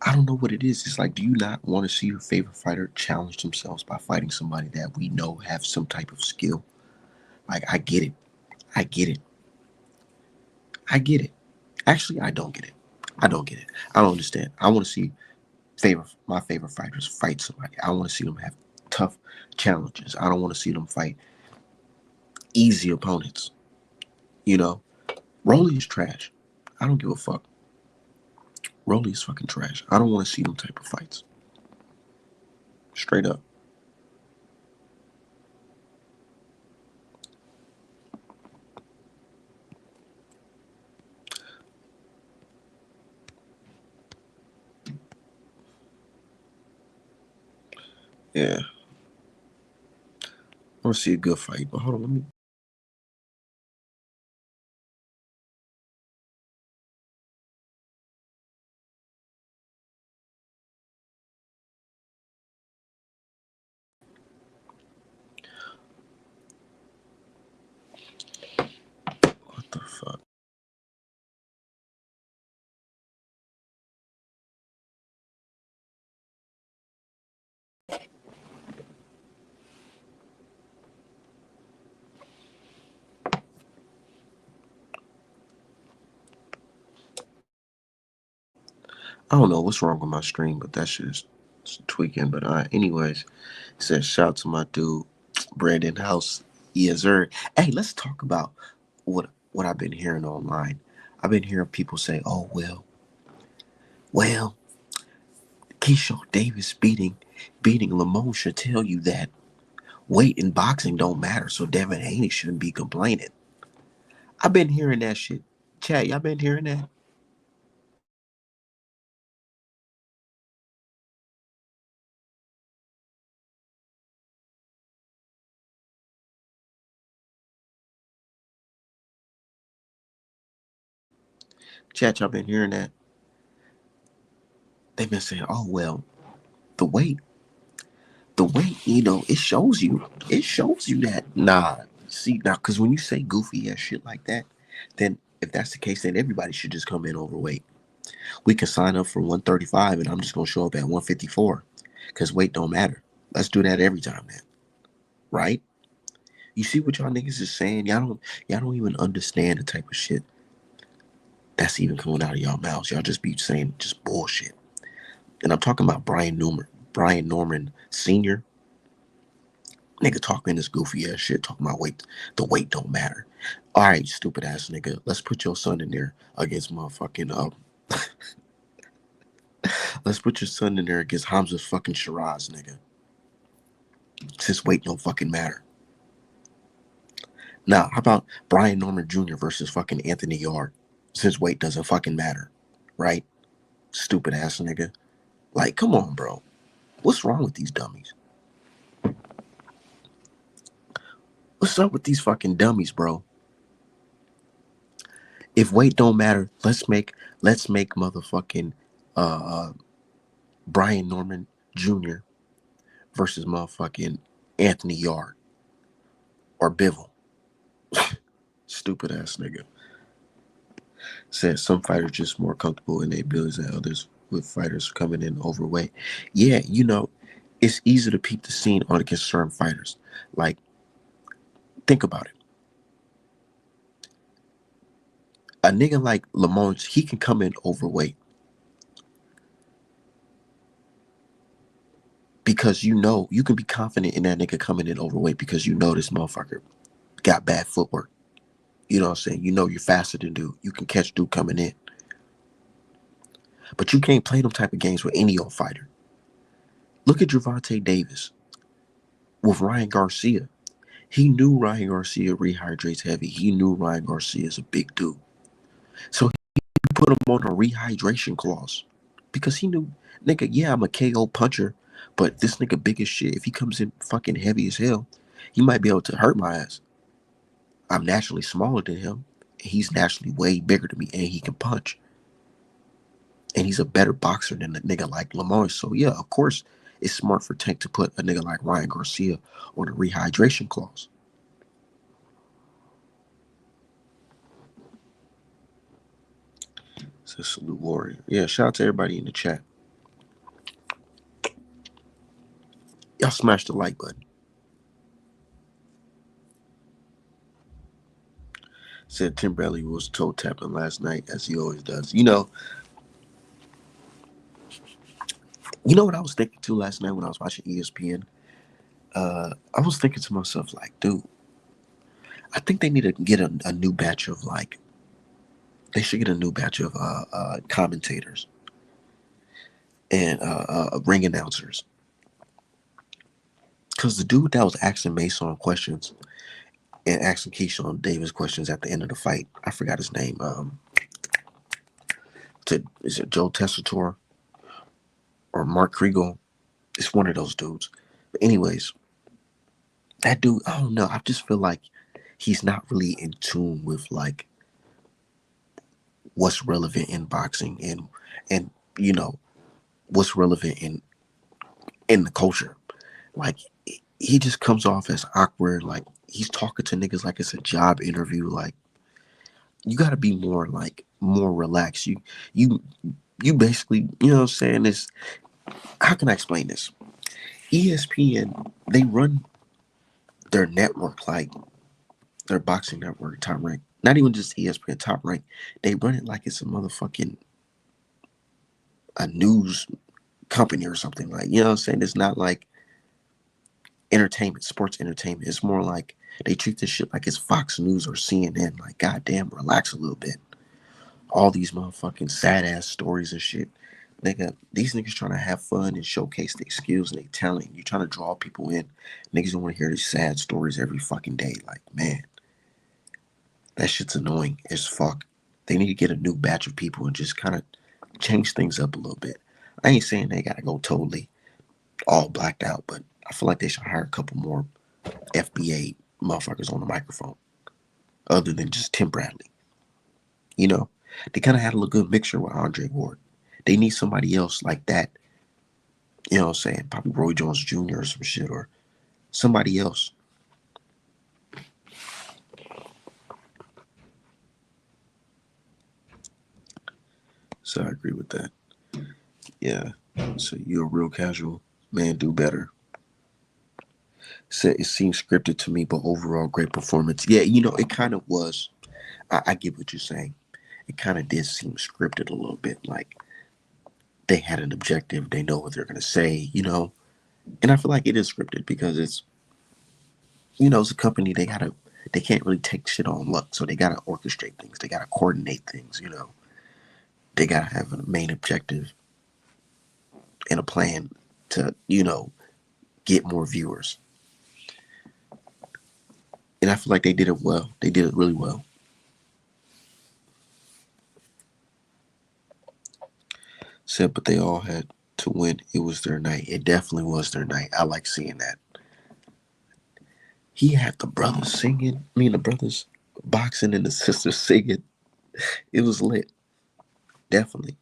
I don't know what it is. It's like, do you not want to see your favorite fighter challenge themselves by fighting somebody that we know have some type of skill? Like, I get it. I get it. I get it. Actually, I don't get it. I don't get it. I don't understand. I want to see my favorite fighters fight somebody. I want to see them have tough challenges. I don't want to see them fight easy opponents. You know, Rolly is trash. I don't give a fuck. Rolly is fucking trash. I don't want to see them type of fights. Straight up. Yeah. I want to see a good fight. But hold on, let me. What the fuck? I don't know what's wrong with my stream, but that shit is tweaking. But anyways, it says shout out to my dude Brandon House. Yes, sir. Hey, let's talk about what I've been hearing online. I've been hearing people say, "Oh well, Keyshawn Davis beating Lemos should tell you that weight in boxing don't matter, so Devin Haney shouldn't be complaining." I've been hearing that shit. Chat, y'all been hearing that? Chat, y'all been hearing that? They've been saying, "Oh well, the weight, it shows you that." Nah, see now, because when you say goofy ass shit like that, then if that's the case, then everybody should just come in overweight. We can sign up for 135, and I'm just gonna show up at 154. Because weight don't matter. Let's do that every time then. Right? You see what y'all niggas is saying? Y'all don't even understand the type of shit that's even coming out of y'all mouths. Y'all just be saying just bullshit. And I'm talking about Brian Norman Sr. Nigga talking this goofy ass shit, talking about weight, the weight don't matter. All right, stupid ass nigga, let's put your son in there against motherfucking let's put your son in there against Hamza fucking Shiraz, nigga. Since weight don't fucking matter. Now, how about Brian Norman Jr. versus fucking Anthony Yard? Since weight doesn't fucking matter, right? Stupid ass nigga. Like, come on, bro. What's wrong with these dummies? What's up with these fucking dummies, bro? If weight don't matter, let's make motherfucking uh Brian Norman Jr. versus motherfucking Anthony Yard or Bivol. Stupid ass nigga. Said some fighters just more comfortable in their abilities than others, with fighters coming in overweight. Yeah, it's easy to peep the scene on against certain fighters. Like, think about it. A nigga like Lemos, he can come in overweight because you can be confident in that nigga coming in overweight because this motherfucker got bad footwork. You know what I'm saying? You're faster than dude. You can catch dude coming in. But you can't play them type of games with any old fighter. Look at Gervonta Davis with Ryan Garcia. He knew Ryan Garcia rehydrates heavy. He knew Ryan Garcia is a big dude. So he put him on a rehydration clause. Because he knew, nigga, yeah, I'm a KO puncher, but this nigga big as shit. If he comes in fucking heavy as hell, he might be able to hurt my ass. I'm naturally smaller than him. He's naturally way bigger than me, and he can punch. And he's a better boxer than a nigga like Lamar. So yeah, of course, it's smart for Tank to put a nigga like Ryan Garcia on a rehydration clause. Says Salute Warrior. Yeah, shout out to everybody in the chat. Y'all smash the like button. Said Tim Bradley was toe tapping last night as he always does. You know what I was thinking too last night when I was watching ESPN? I was thinking to myself, like, dude, I think they need to get a new batch of they should get a new batch of commentators and ring announcers. Because the dude that was asking Mason questions and asking Keyshawn Davis questions at the end of the fight, I forgot his name. Is it Joe Tessitore or Mark Kriegel? It's one of those dudes. But anyways, that dude, I don't know. I just feel like he's not really in tune with like what's relevant in boxing and what's relevant in the culture. Like, he just comes off as awkward. Like, he's talking to niggas like it's a job interview. Like, you got to be more relaxed. You basically, you know what I'm saying? This, how can I explain this? ESPN, they run their network like their boxing network, Top Rank. Not even just ESPN, Top Rank. They run it like it's a motherfucking a news company or something. Like, you know what I'm saying? It's not like entertainment, sports entertainment. It's more like they treat this shit like it's Fox News or CNN. Like, goddamn, relax a little bit. All these motherfucking sad ass stories and shit. Nigga, these niggas trying to have fun and showcase their skills and their talent. You trying to draw people in. Niggas don't want to hear these sad stories every fucking day. Like, man, that shit's annoying as fuck. They need to get a new batch of people and just kind of change things up a little bit. I ain't saying they gotta go totally all blacked out, but I feel like they should hire a couple more FBA motherfuckers on the microphone, other than just Tim Bradley. You know, they kind of had a little good mixture with Andre Ward. They need somebody else like that. You know what I'm saying? Probably Roy Jones Jr. or some shit, or somebody else. So I agree with that. Yeah. So you're real casual. Man, do better. Said it seemed scripted to me, but overall great performance. Yeah, it kind of was. I get what you're saying. It kind of did seem scripted a little bit. Like they had an objective, they know what they're gonna say. And I feel like it is scripted because it's a company. They can't really take shit on luck, so they gotta orchestrate things. They gotta coordinate things. They gotta have a main objective and a plan to get more viewers. And I feel like they did it well. They did it really well. Said, but they all had to win. It was their night. It definitely was their night. I like seeing that. He had the brothers singing. I mean, the brothers boxing and the sisters singing. It was lit. Definitely.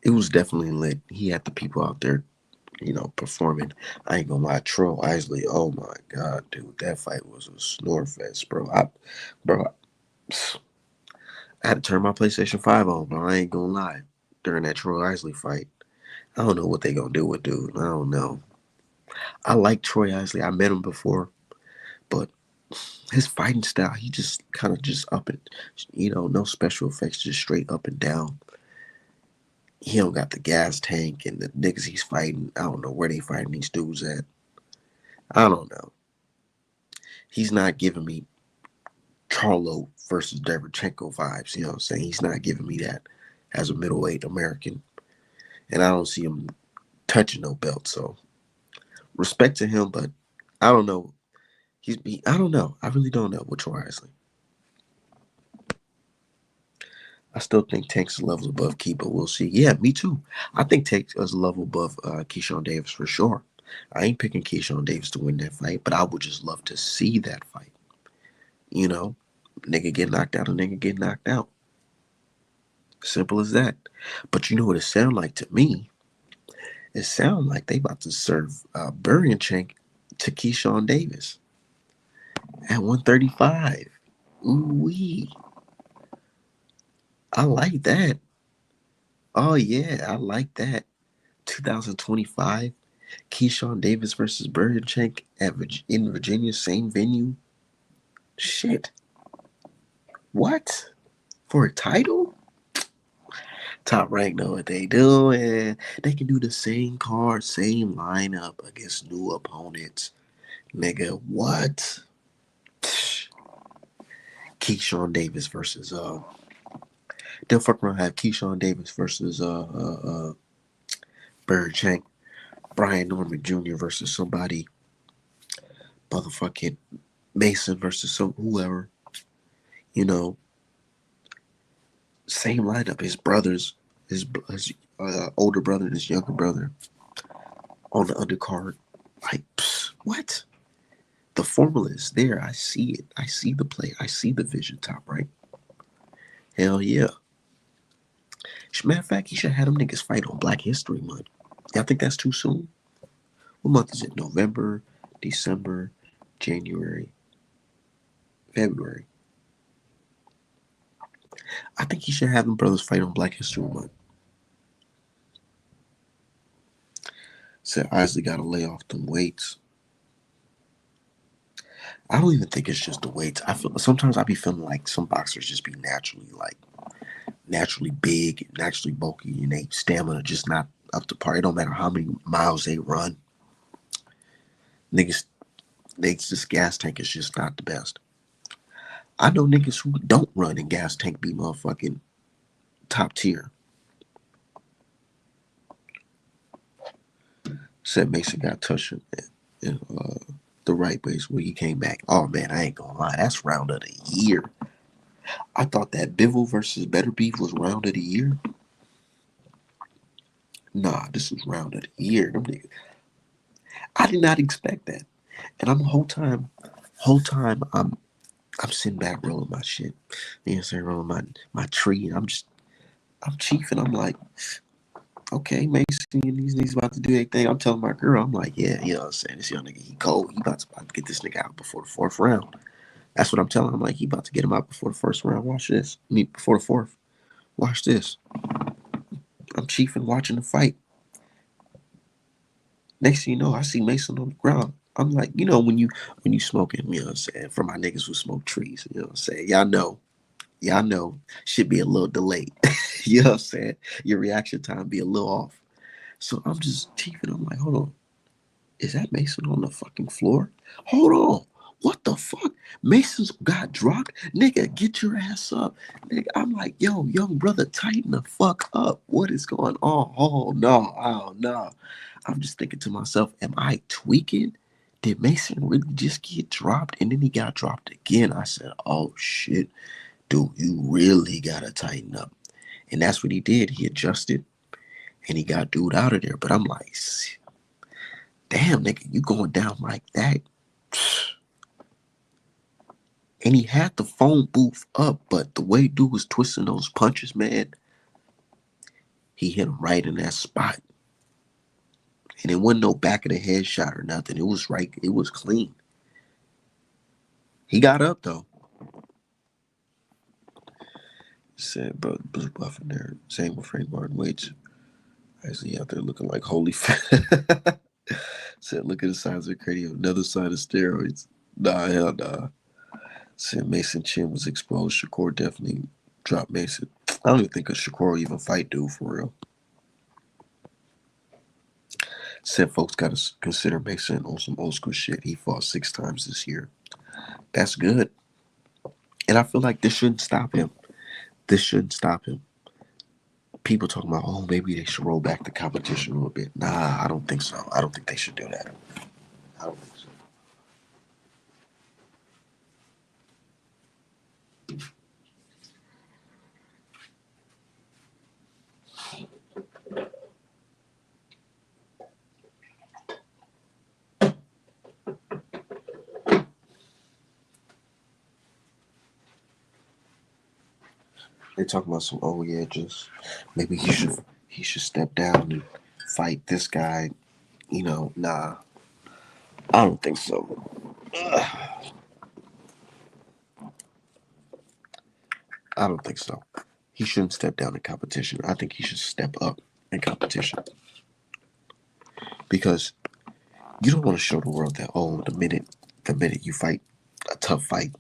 It was definitely lit. He had the people out there, performing. I ain't gonna lie, Troll Isley. Oh my god, dude, that fight was a snore fest, bro. Bro, I had to turn my PlayStation 5 on, bro. I ain't gonna lie. During that Troy Isley fight, I don't know what they gonna do with dude. I don't know. I like Troy Isley. I met him before, but his fighting style, he just kind of just up and, no special effects, just straight up and down. He don't got the gas tank and the niggas he's fighting. I don't know where they fighting these dudes at. I don't know. He's not giving me Charlo versus Derevchenko vibes. You know what I'm saying? He's not giving me that as a middleweight American. And I don't see him touching no belt. So respect to him, but I don't know. I don't know. I really don't know with Troy Isley. I still think Tank's a level above Key, but we'll see. Yeah, me too. I think Tank is a level above Keyshawn Davis for sure. I ain't picking Keyshawn Davis to win that fight, but I would just love to see that fight. You know, nigga get knocked out, a nigga get knocked out. Simple as that. But you know what it sound like to me? It sound like they about to serve Burrinchank to Keyshawn Davis at 135. Ooh wee. I like that. Oh yeah, I like that. 2025, Keyshawn Davis versus Burrinchank in Virginia, same venue. Shit. What? For a title? Top Rank know what they doing. They can do the same card, same lineup against new opponents. Nigga, what? Keyshawn Davis versus they'll fuck around have Keyshawn Davis versus Burrinchank. Brian Norman Jr. versus somebody, motherfucking Mason versus some whoever, you know, same lineup. His brothers, his older brother and his younger brother on the undercard. Like, what? The formula is there. I see it. I see the play. I see the vision. Top right. Hell yeah. As a matter of fact, he should have them niggas fight on Black History Month. Y'all think that's too soon? What month is it? November, December, January, February. I think he should have them brothers fight on Black History Month. Said Isley got to lay off them weights. I don't even think it's just the weights. I feel sometimes I be feeling like some boxers just be naturally big, naturally bulky, and they stamina just not up to par. It don't matter how many miles they run. Niggas, they just gas tank is just not the best. I know niggas who don't run and gas tank be motherfucking top tier. Said Mason got touched in the right ways when he came back. Oh man, I ain't gonna lie, that's round of the year. I thought that Bivol versus Better Beef was round of the year. Nah, this is round of the year. Them niggas, I did not expect that. And I'm the whole time I'm sitting back rolling my shit. You know what I'm saying? Rolling my tree and I'm chiefing. I'm like, Okay, Mason, these niggas about to do their thing. I'm telling my girl, I'm like, yeah, you know what I'm saying? This young nigga, he cold. He about to get this nigga out before the fourth round. That's what I'm telling him. I'm like, he about to get him out before the first round. Watch this. I mean, before the fourth. Watch this. I'm chiefing watching the fight. Next thing you know, I see Mason on the ground. I'm like, when you smoking, you know what I'm saying? For my niggas who smoke trees, you know what I'm saying? Y'all know, should be a little delayed. You know what I'm saying? Your reaction time be a little off. So I'm just chiefing. I'm like, hold on. Is that Mason on the fucking floor? Hold on. What the fuck? Mason's got dropped? Nigga, get your ass up. Nigga, I'm like, yo, young brother, tighten the fuck up. What is going on? Oh, no. Oh, no. I'm just thinking to myself, am I tweaking? Did Mason really just get dropped? And then he got dropped again. I said, oh, shit. Dude, you really got to tighten up. And that's what he did. He adjusted and he got dude out of there. But I'm like, damn, nigga, you going down like that? And he had the phone booth up, but the way dude was twisting those punches, man, he hit him right in that spot. And it wasn't no back of the head shot or nothing. It was right, it was clean. He got up though. Said, bro, Blue Buff in there. Same with Frank Martin Waits. I see out there looking like holy fat. Said, look at the size of the cranium. Another side of steroids. Nah, hell nah. Said Mason Chin was exposed. Shakur definitely dropped Mason. I don't even think a Shakur will even fight dude for real. Said folks got to consider Mason on some old school shit. He fought 6 times this year. That's good. And I feel like this shouldn't stop him. This shouldn't stop him. People talking about, oh, maybe they should roll back the competition a little bit. Nah, I don't think so. I don't think they should do that. I don't think so. They talking about some, oh yeah, just maybe he should step down and fight this guy. Nah, I don't think so. I don't think so. He shouldn't step down in competition. I think he should step up in competition because you don't want to show the world that, oh, the minute you fight a tough fight,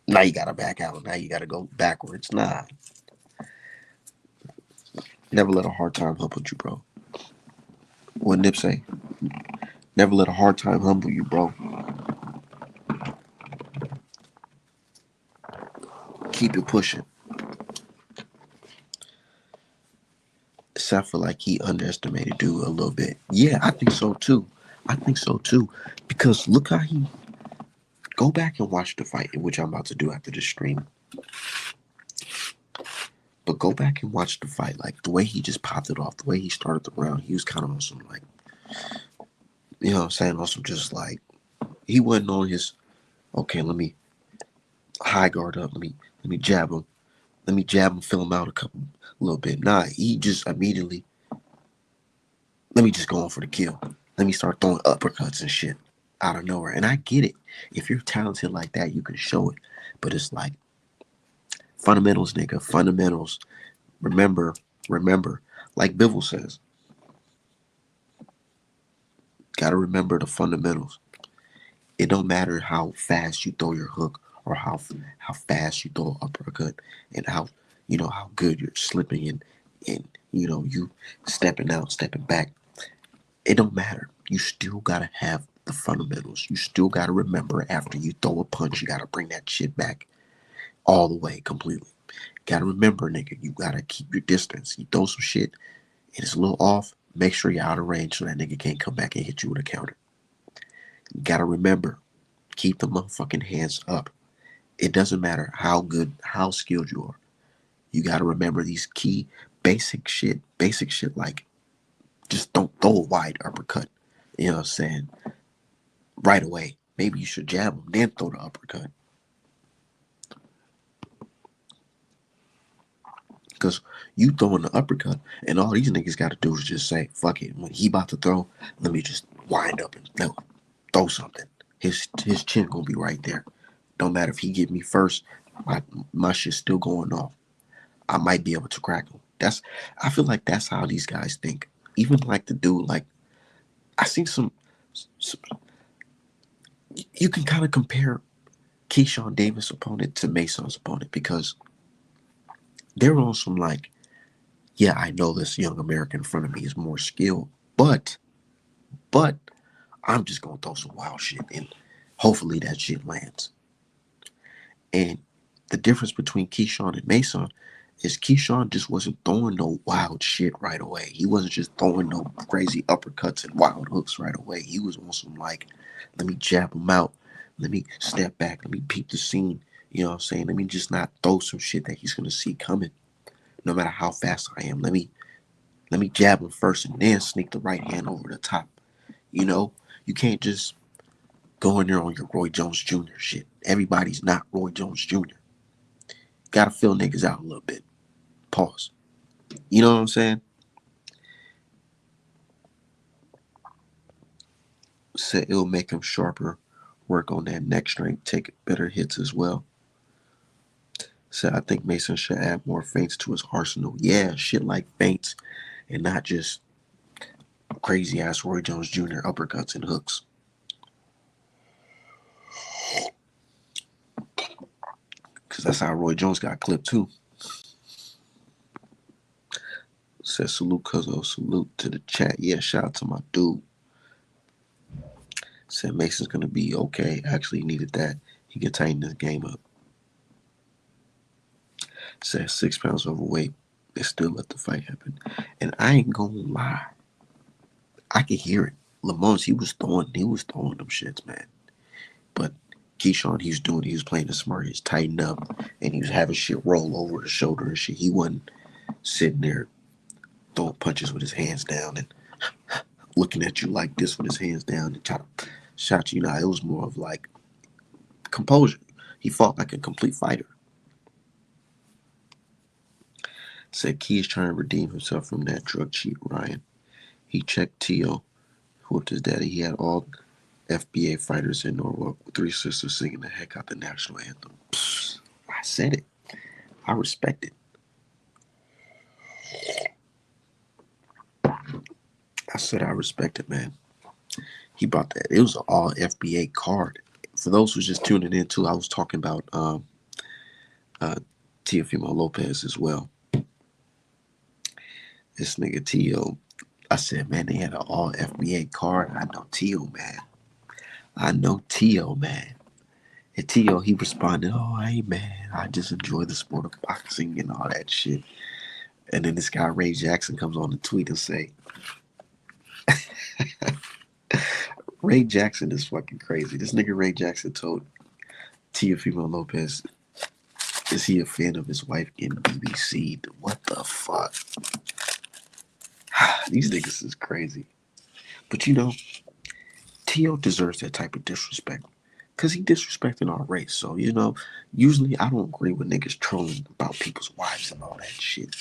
now you gotta back out. Now you gotta go backwards. Nah, never let a hard time humble you, bro. What Nip say? Never let a hard time humble you, bro. Keep it pushing. So I feel like he underestimated dude a little bit. Yeah, I think so too. I think so too. Because look how he go back and watch the fight, which I'm about to do after this stream. But go back and watch the fight. Like the way he just popped it off, the way he started the round, he was kind of on some like, you know what I'm saying, on some just like he wasn't on his okay, let me high guard up, let me jab him. Let me jab him, fill him out a little bit. Nah, he just immediately let me just go on for the kill. Let me start throwing uppercuts and shit out of nowhere. And I get it. If you're talented like that, you can show it. But it's like fundamentals, nigga. Fundamentals. Remember. Like Bivol says, gotta remember the fundamentals. It don't matter how fast you throw your hook or how fast you throw an uppercut and how good you're slipping and you stepping out, stepping back. It don't matter. You still gotta have the fundamentals. You still gotta remember after you throw a punch, you gotta bring that shit back all the way completely. Gotta remember, nigga, you gotta keep your distance. You throw some shit and it's a little off, make sure you're out of range so that nigga can't come back and hit you with a counter. You gotta remember, keep the motherfucking hands up. It doesn't matter how good, how skilled you are. You gotta remember these key basic shit like just don't throw a wide uppercut. You know what I'm saying? Right away. Maybe you should jab him, then throw the uppercut. Because you throwing the uppercut, and all these niggas got to do is just say, fuck it. When he about to throw, let me just wind up and throw something. His chin gonna be right there. Don't matter if he get me first, my shit's still going off. I might be able to crack him. I feel like that's how these guys think. Even like the dude, like I see some you can kind of compare Keyshawn Davis opponent to Mason's opponent because they're on some like, yeah, I know this young American in front of me is more skilled, but I'm just gonna throw some wild shit and hopefully that shit lands. And the difference between Keyshawn and Mason is Keyshawn just wasn't throwing no wild shit right away. He wasn't just throwing no crazy uppercuts and wild hooks right away. He was on some like, let me jab him out. Let me step back. Let me peep the scene. You know what I'm saying? Let me just not throw some shit that he's gonna see coming. No matter how fast I am. Let me jab him first and then sneak the right hand over the top. You know? You can't just go in there on your Roy Jones Jr. shit. Everybody's not Roy Jones Jr. Gotta fill niggas out a little bit. Pause. You know what I'm saying? Said it'll make him sharper, work on that neck strength, take better hits as well. Said I think Mason should add more feints to his arsenal. Yeah, shit like feints and not just crazy ass Roy Jones Jr. uppercuts and hooks. Because that's how Roy Jones got clipped too. Said salute Cuzzo, salute to the chat. Yeah, shout out to my dude. Said Mason's gonna be okay. Actually needed that. He can tighten this game up. Said 6 pounds overweight. They still let the fight happen. And I ain't gonna lie. I could hear it. Lemos, he was throwing them shits, man. But Keyshawn, he was playing it smart. He was tightened up and he was having shit roll over the shoulder and shit. He wasn't sitting there throwing punches with his hands down and looking at you like this with his hands down and trying to shot you. Now it was more of like composure. He fought like a complete fighter. Said Key is trying to redeem himself from that drug cheat, Ryan. He checked T.O., whooped his daddy. He had all FBA fighters in Norwalk with 3 sisters singing the heck out the national anthem. Psst, I said it. I respect it. I said I respect it, man. He brought that. It was an all FBA card. For those who's just tuning in too, I was talking about Teofimo Lopez as well. This nigga T.O., I said, man, they had an all FBA card. I know T.O., man. And T.O., he responded, oh, hey, man, I just enjoy the sport of boxing and all that shit. And then this guy, Ray Jackson, comes on the tweet and say, Ray Jackson is fucking crazy. This nigga Ray Jackson told Teofimo Lopez, is he a fan of his wife getting BBC'd? What the fuck? These niggas is crazy. But you know, T.O. deserves that type of disrespect. Because he disrespecting our race. So, you know, usually I don't agree with niggas trolling about people's wives and all that shit.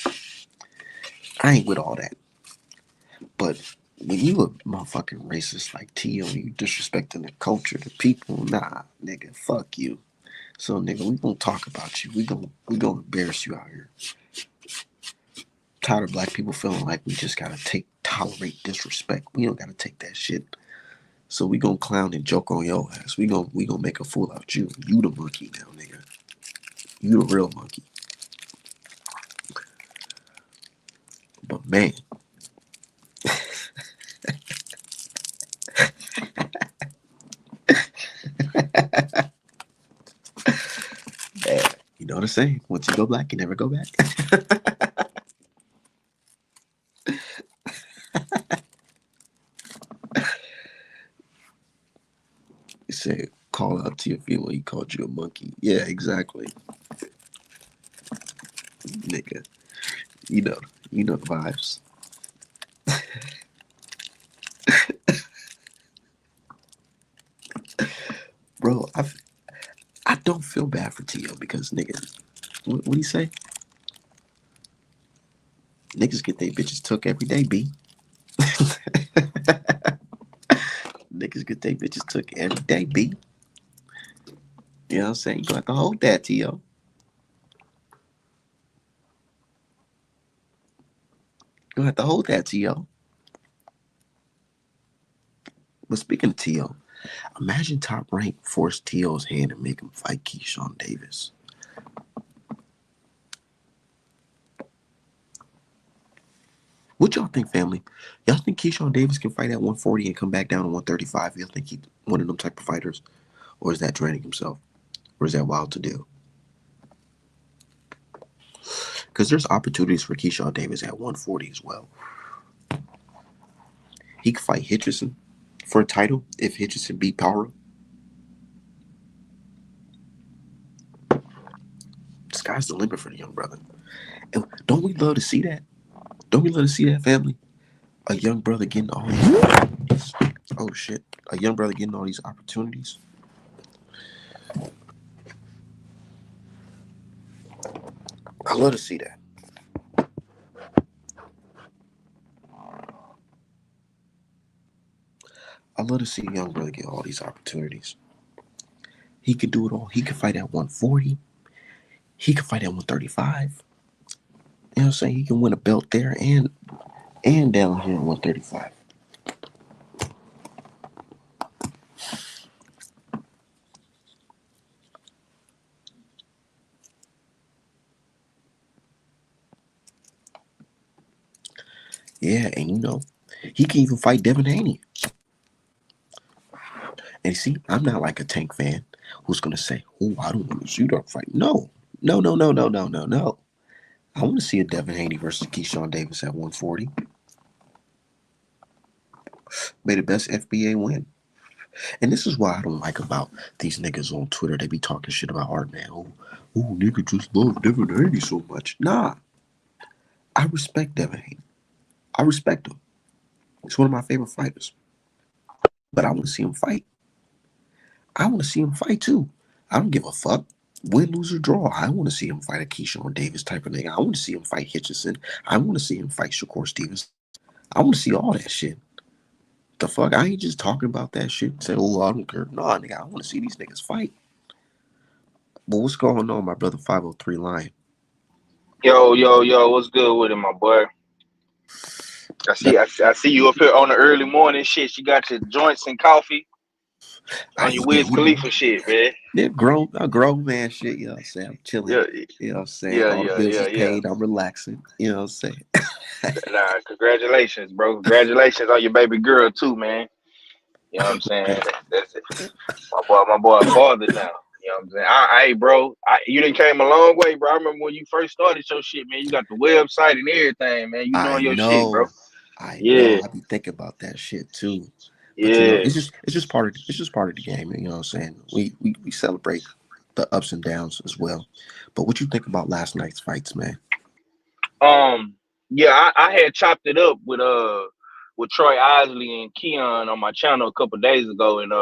I ain't with all that. But when you a motherfucking racist like T.O., you disrespecting the culture, the people, nah, nigga, fuck you. So, nigga, we gonna talk about you. We gonna embarrass you out here. Tired of black people feeling like we just gotta tolerate disrespect. We don't gotta take that shit. So we gonna clown and joke on your ass. We gonna make a fool out of you. You the monkey now, nigga. You the real monkey. But man. Man, you know what I'm saying? Once you go black, you never go back. He said, call out to your female, he called you a monkey. Yeah, exactly. Nigga. You know the vibes. Bro, I don't feel bad for T.O. because nigga, what do you say? Niggas get their bitches took every day, B. Niggas get their bitches took every day, B. You know what I'm saying? You gonna have to hold that, T.O. You gonna have to hold that, T.O. But speaking of T.O., imagine Top Rank force T.O.'s hand and make him fight Keyshawn Davis. What y'all think, family? Y'all think Keyshawn Davis can fight at 140 and come back down to 135? Y'all think he's one of them type of fighters? Or is that draining himself? Or is that wild to do? Because there's opportunities for Keyshawn Davis at 140 as well. He could fight Hitchison for a title if Hitchison beat Power. Sky's the limit for the young brother. And don't we love to see that? Don't we love to see that, family? A young brother getting all these, oh shit, a young brother getting all these opportunities. I love to see that. I love to see a young brother get all these opportunities. He could do it all. He could fight at 140. He could fight at 135. You know what I'm saying? He can win a belt there and down here at 135. Yeah, and you know, he can even fight Devin Haney. And see, I'm not like a Tank fan who's gonna say, "Oh, I don't want to see that fight." No, no, no, no, no, no, no, no. I want to see a Devin Haney versus Keyshawn Davis at 140. May the best FBA win. And this is why I don't like about these niggas on Twitter. They be talking shit about Art, man. Oh, nigga just love Devin Haney so much. Nah, I respect Devin Haney. I respect him. He's one of my favorite fighters. But I want to see him fight. I want to see him fight too. I don't give a fuck. Win, lose, or draw. I want to see him fight a Keyshawn Davis type of nigga. I want to see him fight Hitchison. I want to see him fight Shakur Stevens. I want to see all that shit. The fuck? I ain't just talking about that shit and say, oh, I don't care. Nah, nigga, I want to see these niggas fight. But what's going on, my brother 503 Lion? Yo, what's good with it, my boy? I see you up here on the early morning shit. You got your joints and coffee on your Yeah, Wiz you know, Khalifa shit, man. they're a grown man shit, you know what I'm saying? I'm chilling. Yeah, You know what I'm saying? yeah, All the yeah, bills yeah, is yeah. paid. I'm relaxing. You know what I'm saying? Nah, congratulations, bro. Congratulations on your baby girl too, man. You know what I'm saying? That's it. My boy, father now. You know what I'm saying? Hey, bro, you done came a long way, bro. I remember when you first started your shit, man. You got the website and everything, man. You I doing your shit, bro. know. I know. Yeah, I be thinking about that shit too. But you know, yeah. it's just part of the game. You know what I'm saying? We celebrate the ups and downs as well. But what you think about last night's fights, man? Um, yeah, I had chopped it up with Troy Isley and Keon on my channel a couple days ago, and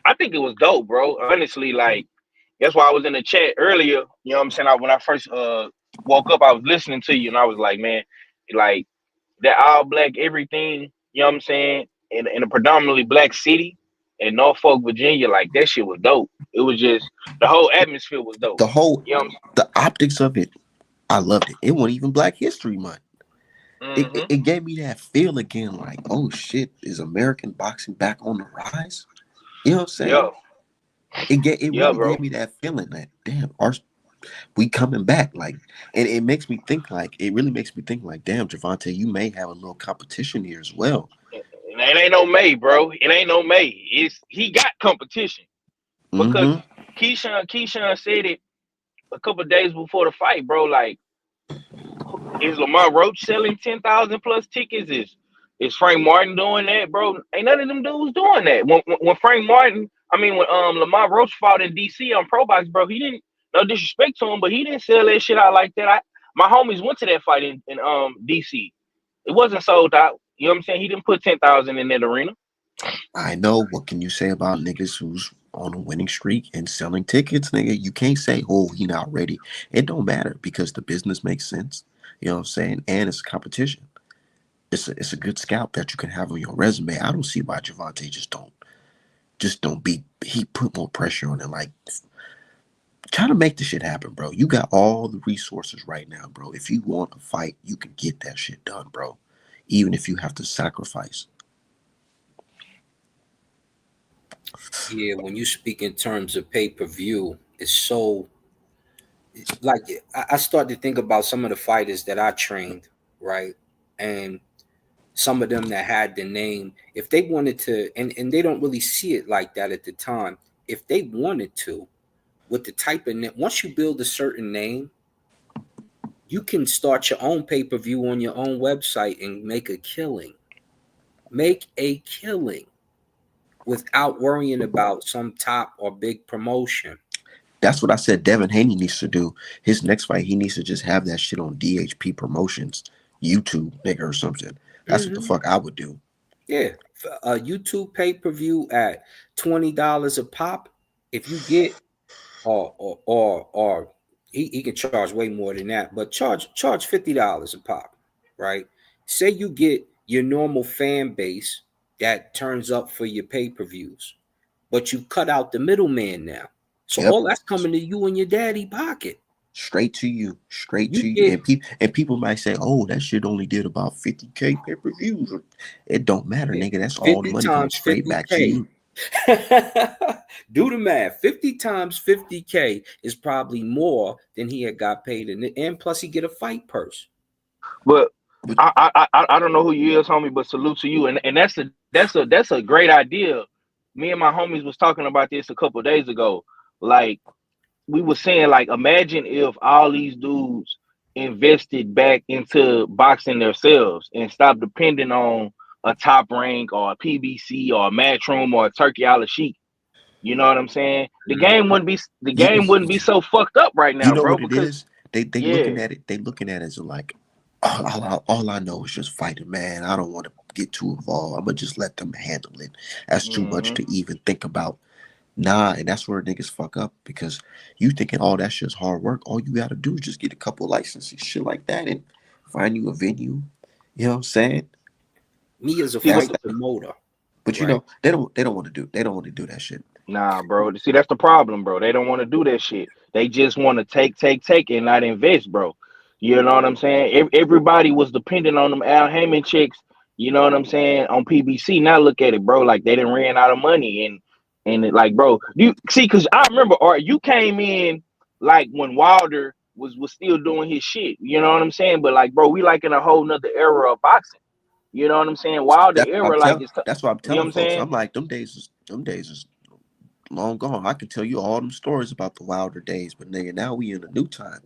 I think it was dope, bro. Honestly, like that's why I was in the chat earlier. You know what I'm saying? When I first woke up, I was listening to you, and I was like, man, like that all black everything. You know what I'm saying? In a predominantly black city in Norfolk, Virginia, like that shit was dope. It was just the whole atmosphere was dope. The whole You know what the optics of it, I loved it. It wasn't even Black History Month. I'm. It gave me that feel again, like, oh shit, is American boxing back on the rise? You know what I'm Yeah, saying? It yeah, really bro. gave me that feeling that damn, we coming back, like, and it makes me think like it really makes me think like, damn, Javante, you may have a little competition here as well. It ain't no May, bro. It ain't no May. It's he got competition because Mm-hmm. Keyshawn said it a couple of days before the fight, bro. Like, is Lamar Roach selling 10,000 plus tickets? Is Frank Martin doing that, bro? Ain't none of them dudes doing that. When Frank Martin, when Lamar Roach fought in DC on Pro Box, bro, he didn't. No disrespect to him, but he didn't sell that shit out like that. My homies went to that fight in DC. It wasn't sold out. You know what I'm saying? He didn't put 10,000 in that arena. I know. What can you say about niggas who's on a winning streak and selling tickets, nigga, you can't say, oh, he not ready. It don't matter because the business makes sense. You know what I'm saying? And it's a competition. It's a good scout that you can have on your resume. I don't see why Javante just don't be he put more pressure on it. Like try to make the shit happen, bro. You got all the resources right now, bro. If you want a fight, you can get that shit done, bro. Even if you have to sacrifice. Yeah, when you speak in terms of pay-per-view, it's so like I start to think about some of the fighters that I trained, right? And some of them that had the name, if they wanted to, and they don't really see it like that at the time, if they wanted to, with the type of name, once you build a certain name, you can start your own pay-per-view on your own website and make a killing. Make a killing without worrying about some top or big promotion. That's what I said Devin Haney needs to do. His next fight, he needs to just have that shit on DHP Promotions, YouTube, nigga, or something. That's what the Mm-hmm. fuck I would do. Yeah, a YouTube pay-per-view at $20 a pop. If you get or he can charge way more than that, but charge $50 a pop, right? Say you get your normal fan base that turns up for your pay-per-views, but you cut out the middleman now. So Yep. all that's coming to you in your daddy pocket. Straight to you. Straight You to you. get And people might say, oh, that shit only did about 50K pay-per-views. It don't matter, nigga. That's all the 50 money coming times straight back to 50K. you. Do the math. 50 times 50K is probably more than he had got paid, and plus he get a fight purse. But But I don't know who you is, homie, but salute to you. And that's a great idea. Me and my homies was talking about this a couple of days ago. Like we were saying, like imagine if all these dudes invested back into boxing themselves and stopped depending on a top rank or a PBC or a Matchroom or a Turkey a la Sheik. You know what I'm saying? The Mm. game wouldn't be the you, game wouldn't be so fucked up right you now, know bro. what it Because is? They yeah, looking at it. They looking at it as like, all I know is just fighting, man. I don't want to get too involved. I'm gonna just let them handle it. That's too much hmm to even think about. Nah, and that's where niggas fuck up because you thinking all that shit's hard work. All you gotta do is just get a couple licenses, shit like that, and find you a venue. You know what I'm saying? Me as a see, That's fight that. promoter, But you right? know, they don't want to do that shit. nah, bro. See, that's the problem, bro. They don't want to do that shit. They just want to take, and not invest, bro. You know what I'm saying? Everybody was dependent on them Al Heyman chicks. You know what I'm saying on PBC. Now look at it, bro. Like they didn't ran out of money, and it, like, bro, you see, because I remember, Art, you came in like when Wilder was still doing his shit. You know what I'm saying? But like, bro, we like in a whole nother era of boxing. You know what I'm saying? Wilder era, like it's, That's what I'm you know what telling I'm folks. saying? I'm like, them days is long gone. I can tell you all them stories about the Wilder days, but nigga, now we in a new time.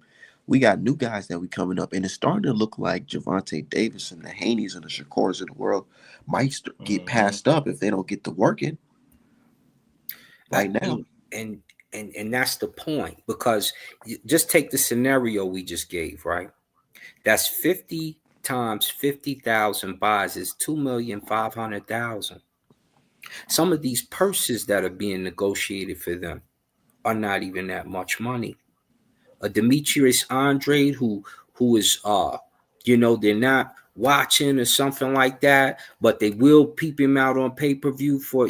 We got new guys that we coming up, and it's starting to look like Javante Davis and the Haneys and the Shakors of the world might get Hmm. passed up if they don't get to working I, right now. and and and that's the point, because just take the scenario we just gave, right? That's 50 times 50,000 buys is 2,500,000. Some of these purses that are being negotiated for them are not even that much money. A Demetrius Andre who is they're not watching or something like that, but they will peep him out on pay-per-view for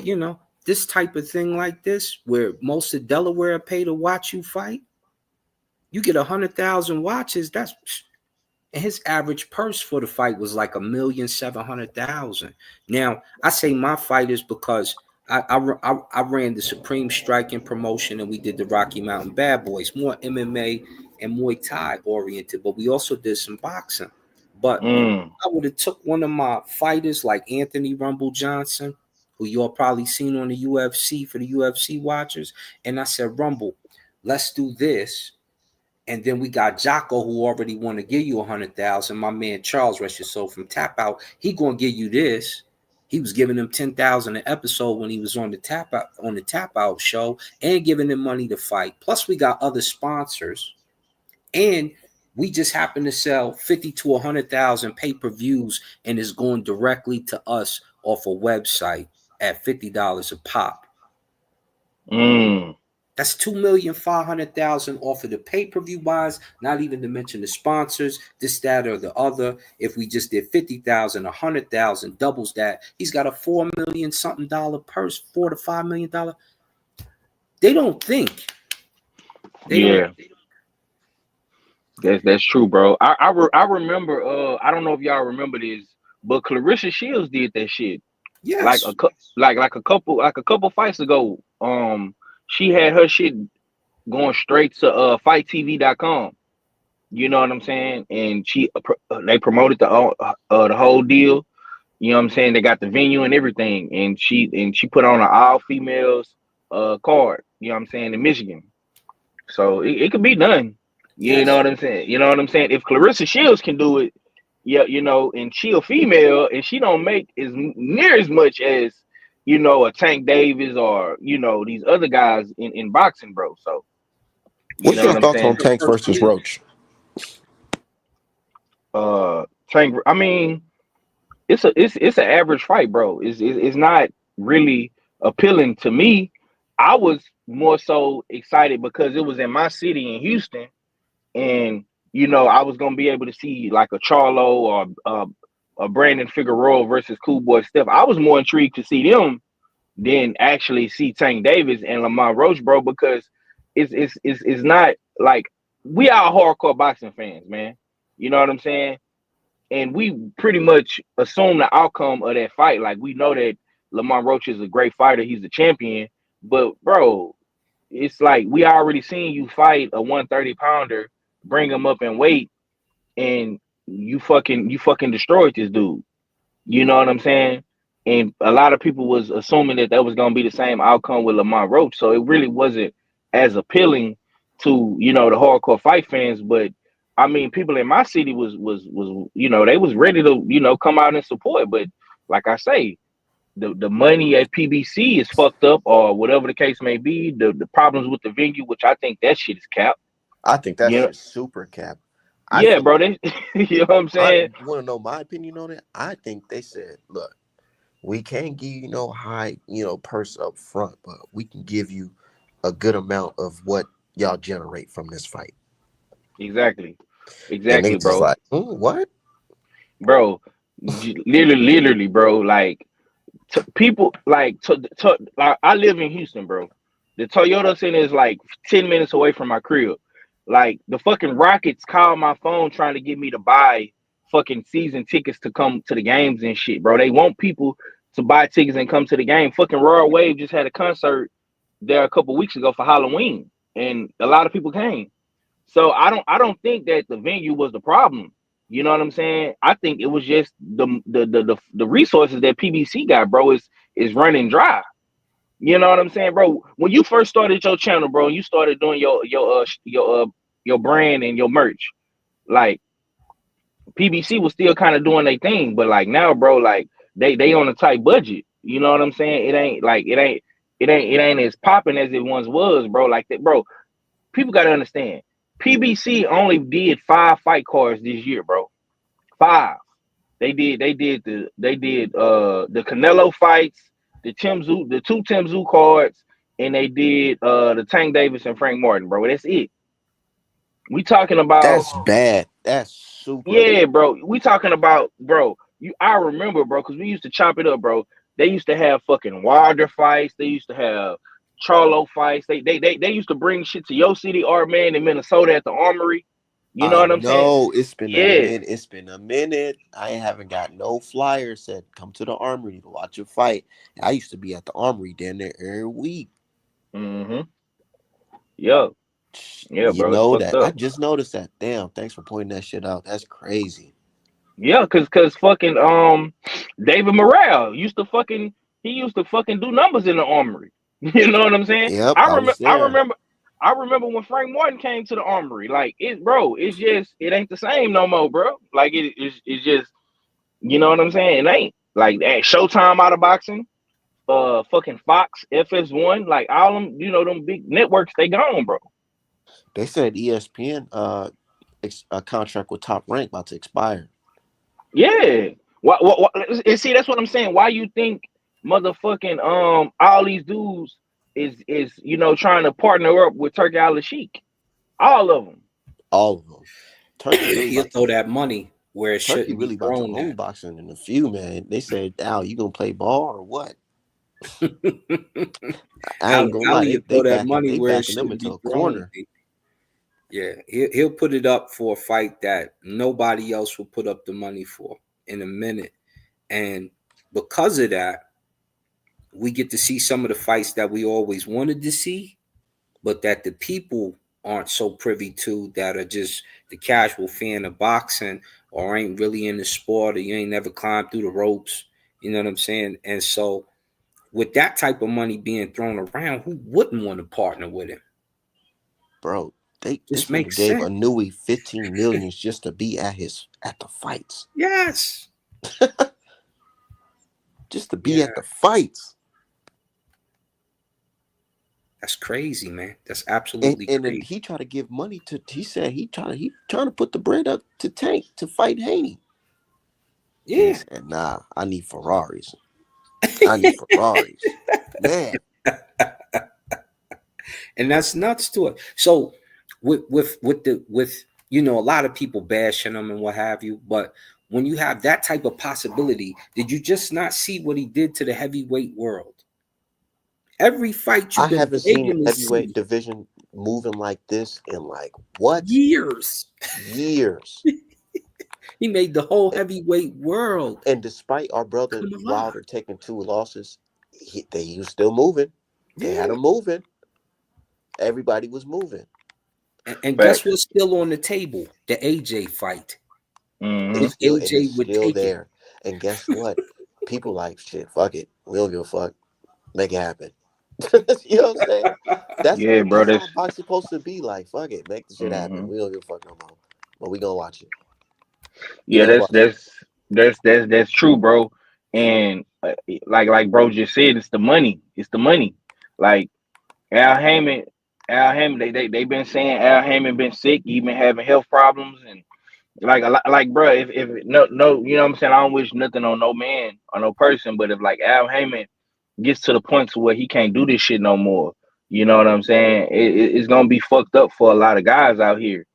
this type of thing like this, where most of Delaware pay to watch you fight. You get 100,000 watches. And his average purse for the fight was like 1,700,000. Now I say my fighters because I ran the Supreme Striking promotion, and we did the Rocky Mountain Bad Boys, more MMA and Muay Thai oriented, but we also did some boxing. But Mm. I would have took one of my fighters like Anthony Rumble Johnson, who you all probably seen on the UFC for the UFC watchers, and I said, Rumble, let's do this. And then we got Jocko, who already want to give you 100,000. My man Charles, rest your soul, from Tap Out, he gonna give you this. He was giving them 10,000 an episode when he was on the Tap Out show, and giving them money to fight. Plus, we got other sponsors, and we just happen to sell 50 to 100,000 pay-per-views, and it's going directly to us off a website at $50 a pop. Mm. That's 2,500,000 off of the pay-per-view buys, not even to mention the sponsors, this, that, or the other. If we just did 50,000, 100,000, doubles that, he's got a $4 million something dollar purse, $4 to $5 million. They don't think. Yeah. That's true, bro. I remember. I don't know if y'all remember this, but Clarissa Shields did that shit. Like Yes. like a couple fights ago. She had her shit going straight to fighttv.com. You know what I'm saying? And they promoted the whole deal. You know what I'm saying? They got the venue and everything, and she put on an all females card. You know what I'm saying, in Michigan. So it could be done. You know Yes. what I'm saying? You know what I'm saying? If Clarissa Shields can do it, yeah, you know, and she a female and she don't make as near as much as, you know, a Tank Davis or, you know, these other guys in boxing, bro. So you What's know your what I'm thoughts on saying? Tanks versus Roach? Tank. I mean, it's an average fight, bro. It's not really appealing to me. I was more so excited because it was in my city in Houston, and you know I was gonna be able to see like a Charlo or a Brandon Figueroa versus Cool Boy Steph. I was more intrigued to see them than actually see Tank Davis and Lamont Roach, bro, because it's not like we are hardcore boxing fans, man. You know what I'm saying? And we pretty much assume the outcome of that fight. Like we know that Lamont Roach is a great fighter, he's a champion, but bro, it's like we already seen you fight a 130-pounder, bring him up in weight, and you fucking destroyed this dude. You know what I'm saying? And a lot of people was assuming that was gonna be the same outcome with Lamont Roach, so it really wasn't as appealing to, you know, the hardcore fight fans. But I mean, people in my city was you know, they was ready to, you know, come out and support. But like I say, the money at PBC is fucked up, or whatever the case may be. The problems with the venue, which I think that shit is capped. I think that You know, shit's super cap. I yeah, think bro. They, you know what I'm I saying? want to know my opinion on it. I think they said, look, we can't give you no high, purse up front, but we can give you a good amount of what y'all generate from this fight. Exactly, And they exactly, just bro. like, what? Bro, literally, bro. Like people, like like I live in Houston, bro. The Toyota Center is like 10 minutes away from my crib. Like the fucking Rockets called my phone trying to get me to buy fucking season tickets to come to the games and shit, bro. They want people to buy tickets and come to the game. Fucking Royal Wave just had a concert there a couple weeks ago for Halloween, and a lot of people came. So I don't think that the venue was the problem. You know what I'm saying? I think it was just the resources that PBC got, bro, is running dry. You know what I'm saying, bro? When you first started your channel, bro, you started doing your brand and your merch. Like PBC was still kind of doing their thing, but like now, bro, like they on a tight budget. You know what I'm saying? It ain't as popping as it once was, bro. Like that, bro. People got to understand. PBC only did 5 fight cards this year, bro. 5. They did the Canelo fights, the 2 Tim Zoo cards, and they did the Tank Davis and Frank Martin, bro. That's it. We talking about, That's bad. That's super yeah, bad. bro. We talking about, bro. I remember, bro, because we used to chop it up, bro. They used to have fucking Wilder fights. They used to have Charlo fights. They used to bring shit to your city, Art Man, in Minnesota at the Armory. You know I what I'm saying? know it's been a Yeah. minute. It's been a minute. I haven't got no flyer said come to the Armory to watch a fight. I used to be at the Armory down there every week. Mm-hmm. Yeah. Yeah, You bro. It's know fucked that. I up. just noticed that. Damn, thanks for pointing that shit out. That's crazy. Yeah, cause fucking David Morrell used to fucking do numbers in the Armory. You know what I'm saying? Yep, I I remember was I there. remember I remember when Frank Martin came to the Armory. Like it, bro, it's just it ain't the same no more, bro. Like it's just, you know what I'm saying? It ain't like at Showtime out of boxing, fucking Fox, FS1, like all them, you know, them big networks, they gone, bro. They said ESPN a contract with Top Rank about to expire. Yeah. And see, that's what I'm saying. Why you think motherfucking all these dudes is trying to partner up with Turkey Al Sheik. All of them. All of them. Turkey really He'll about throw to. that money where it Turkey shouldn't be really about to thrown own at. boxing in a few, man. They said, Al, you gonna play ball or what? I ain't gonna lie, Ali will they throw that backing money they where it backing them shouldn't into be a thrown. corner. Yeah, he'll put it up for a fight that nobody else will put up the money for in a minute. And because of that, we get to see some of the fights that we always wanted to see, but that the people aren't so privy to, that are just the casual fan of boxing or ain't really in the sport, or you ain't never climbed through the ropes. You know what I'm saying? And so with that type of money being thrown around, who wouldn't want to partner with him? Bro, this This nigga makes gave sense. Anui 15 million just to be at the fights. Yes. Just to be Yeah. at the fights. That's crazy, man. That's And absolutely and then crazy. he tried to give money to. He said he trying to put the bread up to Tank to fight Haney. And he Yeah. said, "Nah, I need Ferraris. I need Ferraris, man." And that's nuts to it. So with a lot of people bashing him and what have you, but when you have that type of possibility, did you just not see what he did to the heavyweight world? Every fight I you've been haven't seen the begging to heavyweight see division moving like this in like what years. years. He made the whole heavyweight world And despite our brother come alive. Wilder taking 2 losses, he was still moving. They had Yeah. him moving. Everybody was moving. And guess Facts. what's still on the table? The AJ fight. It's Mm-hmm. If still AJ would take it. there. And guess what? People like shit. Fuck it. We don't give a fuck. Make it happen. You know what I'm saying? Yeah, bro. That's That's how boxing's supposed to be. Like, fuck it. Make the shit happen. mm-hmm. We don't give a fuck no more. But we gonna watch it. We Yeah, gonna that's watch it. that's that's true, bro. And like bro just said, it's the money. It's the money. Like Al Heyman, they been saying Al Heyman been sick. He been having health problems, and like a lot, like bro, if no, you know what I'm saying. I don't wish nothing on no man or no person, but if like Al Heyman gets to the point to where he can't do this shit no more, you know what I'm saying? It's gonna be fucked up for a lot of guys out here,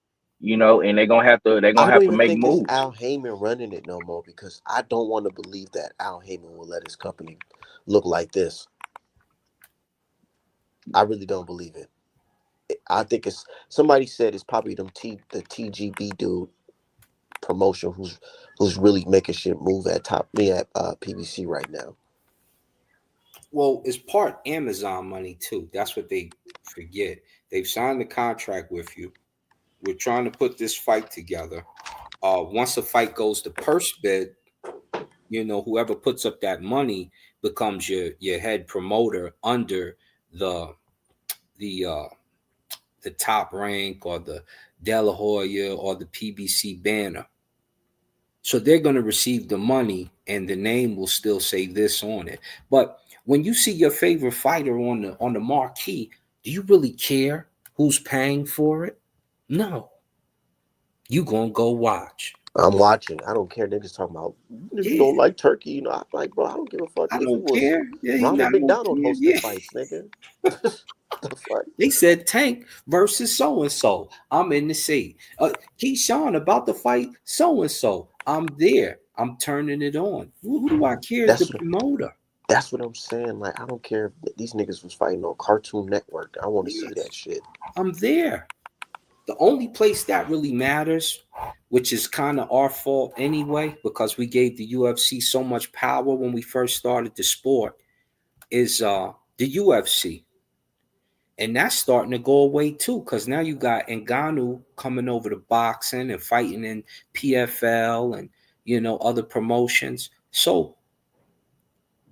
and they're I gonna don't have to even make think it's moves. Al Heyman running it no more because I don't want to believe that Al Heyman will let his company look like this. I really don't believe it. I think it's somebody said it's probably the TGB dude promotion who's really making shit move at PBC right now. Well, it's part Amazon money too. That's what they forget. They've signed the contract with you. We're trying to put this fight together. Once the fight goes to purse bid, whoever puts up that money becomes your head promoter under the the uh the Top Rank or the De La Hoya or the PBC banner. So they're going to receive the money and the name will still say this on it. But when you see your favorite fighter on the marquee, do you really care who's paying for it? No. You going to go watch. I'm watching. I don't care. Niggas talking about niggas Yeah, don't like Turkey. I'm like, bro, I don't give a fuck I if it don't was care. Yeah, I Ronald don't McDonald care. hosting Yeah. fights, nigga. The fuck? They said Tank versus so and so. I'm in the seat. Keyshawn about to fight so and so. I'm there. I'm turning it on. Who do I care is the That's promoter? that's what I'm saying. Like, I don't care if these niggas was fighting on Cartoon Network. I want to see that Yes, shit. I'm there. The only place that really matters, which is kind of our fault anyway, because we gave the UFC so much power when we first started the sport, is the UFC. And that's starting to go away too, because now you got Ngannou coming over to boxing and fighting in PFL and other promotions. So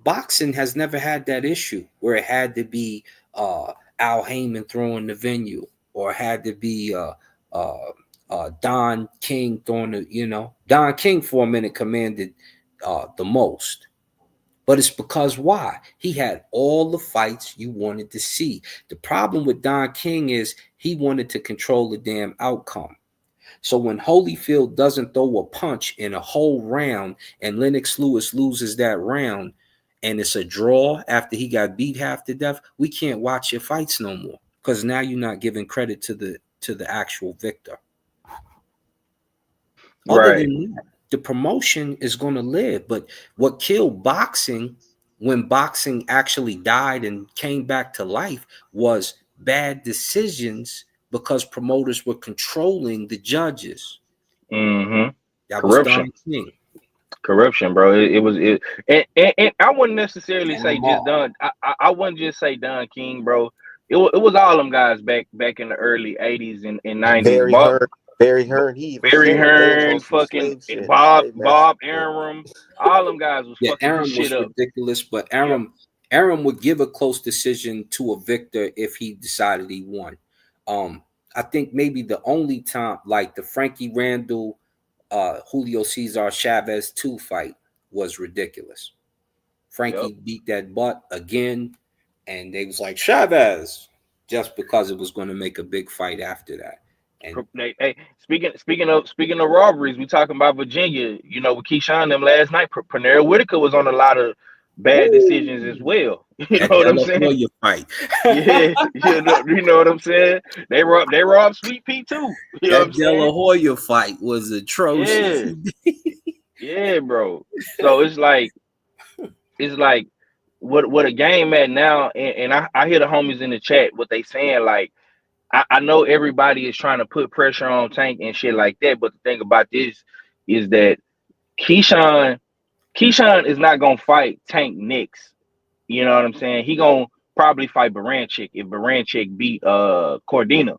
boxing has never had that issue where it had to be Al Heyman throwing the venue, or it had to be Don King throwing Don King for a minute commanded the most. But it's because why? He had all the fights you wanted to see. The problem with Don King is he wanted to control the damn outcome. So when Holyfield doesn't throw a punch in a whole round and Lennox Lewis loses that round, and it's a draw after he got beat half to death, we can't watch your fights no more because now you're not giving credit to the actual victor. Other Right. than that, the promotion is going to live. But what killed boxing, when boxing actually died and came back to life, was bad decisions because promoters were controlling the judges. Mm-hmm. That was Corruption. Don King. Corruption, bro. It was it, and I wouldn't necessarily And say Lamar. just Don. I wouldn't just say Don King, bro. It was all them guys back in the early '80s and '90s. Barry Hearn, he even Barry said they was on Hearn, some fucking slave shit, slave master Bob shit. Arum, all them guys was Yeah, fucking this Aaron shit was up. ridiculous, but Yep. Aaron would give a close decision to a victor if he decided he won. I think maybe the only time, like the Frankie Randall, Julio Cesar Chavez 2 fight was ridiculous. Frankie Yep. beat that butt again, and they was like Chavez just because it was going to make a big fight after that. And Hey, speaking of robberies, we talking about Virginia. You know, with Keyshawn them last night, Pernell Whitaker was on a lot of bad decisions as ooh, well. You that know what De I'm La saying? Hoya fight. Yeah, you know what I'm saying? They robbed Sweet Pea too. You know what I'm That De La saying? Hoya fight was atrocious. Yeah, yeah, bro. So it's like what a game at now, and I hear the homies in the chat what they saying. Like I know everybody is trying to put pressure on Tank and shit like that, but the thing about this is that Keyshawn Keyshawn is not gonna fight Tank next. You know what I'm saying? He gonna probably fight Baranchik if Baranchik beat Cordina.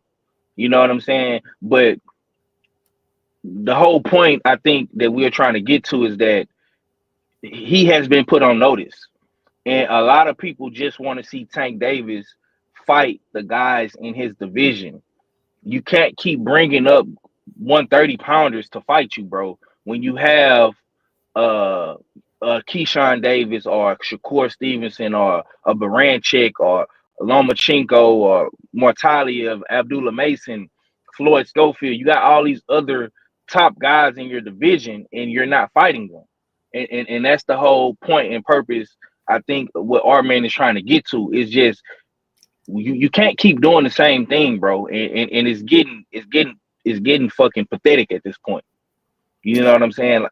You know what I'm saying? But the whole point I think that we're trying to get to is that he has been put on notice. And a lot of people just want to see Tank Davis fight the guys in his division. You can't keep bringing up 130 pounders to fight you, bro. When you have uh, Keyshawn Davis or Shakur Stevenson or a Baranchik or Lomachenko or Mortali of Abdullah Mason, Floyd Schofield, you got all these other top guys in your division and you're not fighting them. And that's the whole point and purpose. I think what our man is trying to get to is just you can't keep doing the same thing, bro. And it's getting fucking pathetic at this point. You know what I'm saying?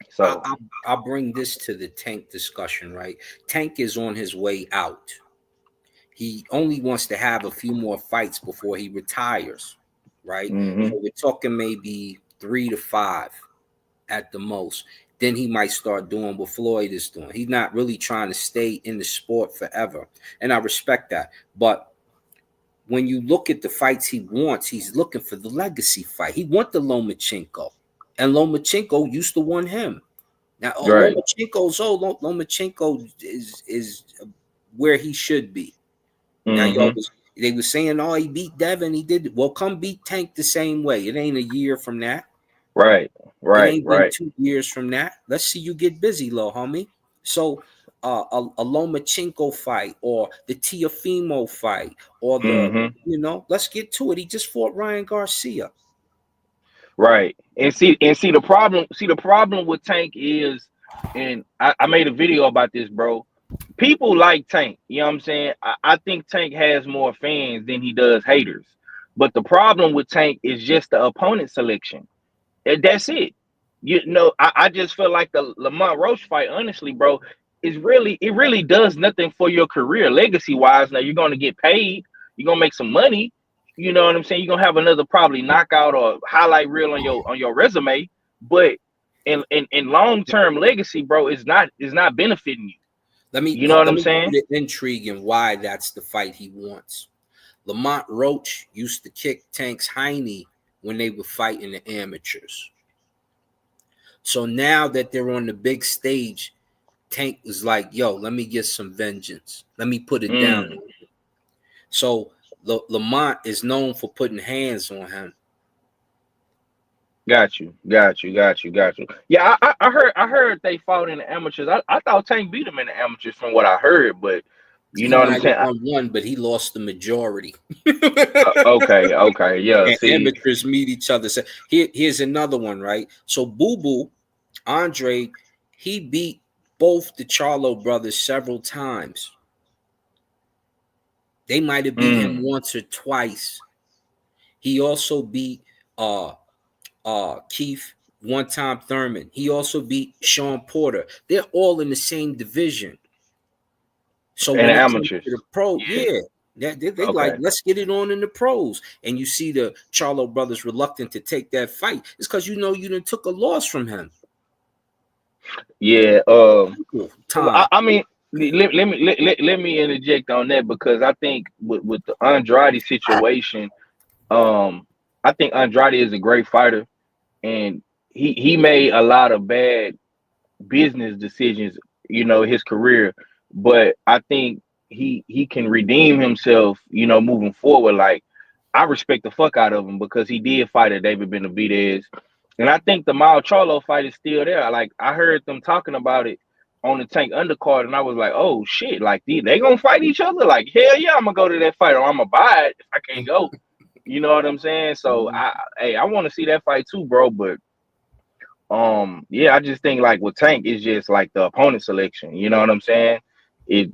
So I'll bring this to the Tank discussion, right? Tank is on his way out. He only wants to have a few more fights before he retires, right? mm-hmm. So we're talking maybe 3 to 5 at the most. Then he might start doing what Floyd is doing. He's not really trying to stay in the sport forever. And I respect that. But when you look at the fights he wants, he's looking for the legacy fight. He wants the Lomachenko. And Lomachenko used to want him. Now, Right. Lomachenko is where he should be. Now, Mm-hmm. they were saying, oh, he beat Devin. He did. Well, come beat Tank the same way. It ain't a year from that. Right. It Right. ain't been Right. 2 years from that. Let's see you get busy, little homie. So a Lomachenko fight or the Tiafimo fight or Mm-hmm. let's get to it. He just fought Ryan Garcia. Right. And see the problem with Tank is, and I made a video about this, bro. People like Tank. You know what I'm saying? I think Tank has more fans than he does haters. But the problem with Tank is just the opponent selection. And that's it. You know, I just feel like the Lamont Roche fight, honestly, bro, it really does nothing for your career legacy wise. Now you're gonna get paid, you're gonna make some money, you know what I'm saying? You're gonna have another probably knockout or highlight reel on your resume, but in long term legacy, bro, it's not benefiting you. Let me You know what let I'm me give saying? you the intrigue and why that's the fight he wants. Lamont Roach used to kick Tank's hiney when they were fighting the amateurs. So now that they're on the big stage, Tank was like, yo, let me get some vengeance. Let me put it down. Mm. So Lamont is known for putting hands on him. Got you. Yeah, I heard they fought in the amateurs. I thought Tank beat him in the amateurs from what I heard, but you He know what I'm might have saying? won one, but he lost the majority. Okay, yeah. And See, amateurs meet each other. So here's another one, right? So Boo Boo, Andre, he beat both the Charlo brothers several times. They might have beat him once or twice. He also beat Keith one time Thurman. He also beat Sean Porter. They're all in the same division. So And when it comes amateurs. to the pro, they Okay. like, let's get it on in the pros. And you see the Charlo brothers reluctant to take that fight. It's because you done took a loss from him. Yeah. Time. I mean, let me interject on that, because I think with the Andrade situation, I think Andrade is a great fighter, and he made a lot of bad business decisions, his career. But I think he can redeem himself, moving forward. Like, I respect the fuck out of him because he did fight at David Benavidez. And I think the Mile Charlo fight is still there. Like, I heard them talking about it on the Tank undercard, and I was like, oh shit, like they gonna fight each other? Like, hell yeah, I'm gonna go to that fight, or I'm gonna buy it if I can't go. You know what I'm saying? So I want to see that fight too, bro. But yeah, I just think like with Tank, it's just like the opponent selection. You know what I'm saying? I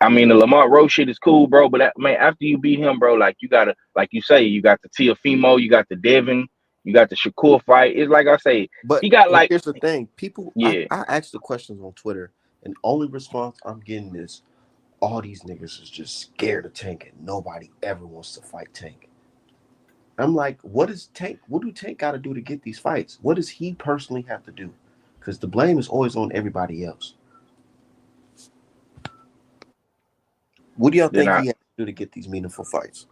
mean, the Lamar Rowe shit is cool, bro. But man, after you beat him, bro, like you gotta, like you say, you got the Tiafimo, you got the Devin, you got the Shakur fight. It's like I say, But he got like, here's the thing, people. yeah, I asked the questions on Twitter, and only response I'm getting is all these niggas is just scared of Tank, and nobody ever wants to fight Tank. I'm like, what do Tank got to do to get these fights? What does he personally have to do? Because the blame is always on everybody else. What do y'all then think he has to do to get these meaningful fights?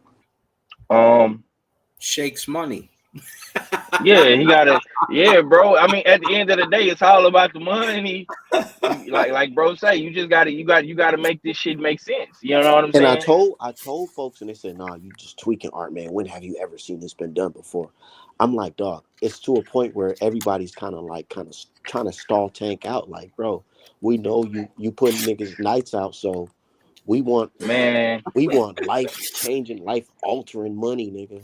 Shakes money. Yeah, he gotta, yeah, bro. I mean, at the end of the day, it's all about the money. Like bro say, you gotta make this shit make sense. You know what I'm And saying? I told folks, and they said, "Nah, you just tweaking, Art, man. When have you ever seen this been done before?" I'm like, dog, it's to a point where everybody's kind of trying to stall Tank out. Like, bro, we know you putting niggas nights out, so we want life changing, life altering money, nigga,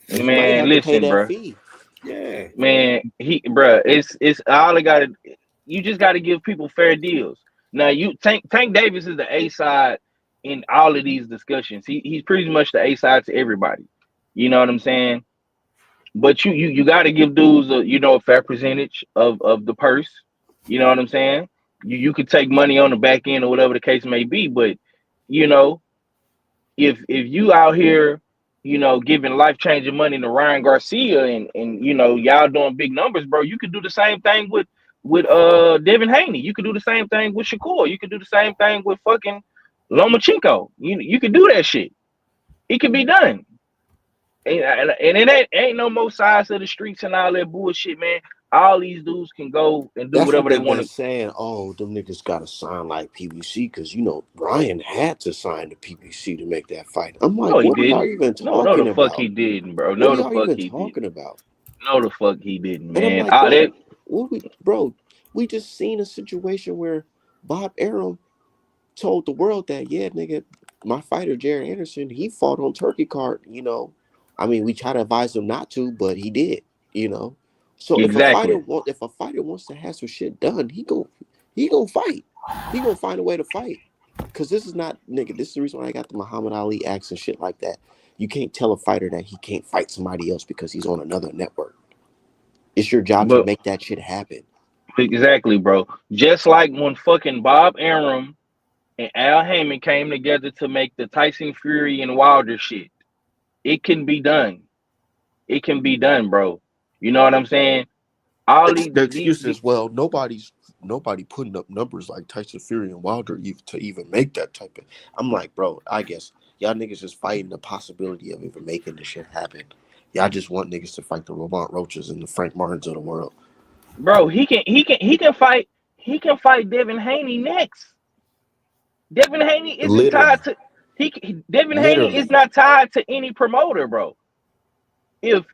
and you might Man, have to pay listen, that bro. fee. Yeah. Man, it's all I gotta. You just gotta give people fair deals. Now, Tank Davis is the A side in all of these discussions. He's pretty much the A side to everybody. You know what I'm saying? But you got to give dudes a fair percentage of the purse. You know what I'm saying? You could take money on the back end or whatever the case may be, but you know if you out here, giving life changing money to Ryan Garcia, and y'all doing big numbers, bro, you could do the same thing with Devin Haney. You could do the same thing with Shakur. You could do the same thing with fucking Lomachenko. You could do that shit. It could be done. And it ain't no more sides of the streets and all that bullshit, man. All these dudes can go and do That's what whatever they they've want been to. saying. Oh, them niggas got to sign like PBC because Ryan had to sign the PBC to make that fight. I'm like, No, he what are y'all didn't. even No, the talking fuck about? he didn't, bro. What No, are the y'all fuck even he didn't. talking about? No, the fuck he didn't, And I'm man. like, bro, we just seen a situation where Bob Arum told the world that, yeah, nigga, my fighter Jared Anderson, he fought on turkey card. I mean, we try to advise him not to, but he did. So if a fighter Exactly. wants to have some shit done, he gonna fight. He gonna find a way to fight. Cause this is not, nigga. This is the reason why I got the Muhammad Ali acts and shit like that. You can't tell a fighter that he can't fight somebody else because he's on another network. It's your job to But make that shit happen. exactly, bro. Just like when fucking Bob Arum and Al Heyman came together to make the Tyson Fury and Wilder shit. It can be done. It can be done, bro. You know what I'm saying? All The excuse these is, well, nobody putting up numbers like Tyson Fury and Wilder to even make that type of. I'm like, bro, I guess y'all niggas just fighting the possibility of even making this shit happen. Y'all just want niggas to fight the Lamont Roaches and the Frank Martins of the world. bro, he can fight Devin Haney next. Devin Haney isn't Literally, tied to Devin Haney is literally. not tied to any promoter, bro. If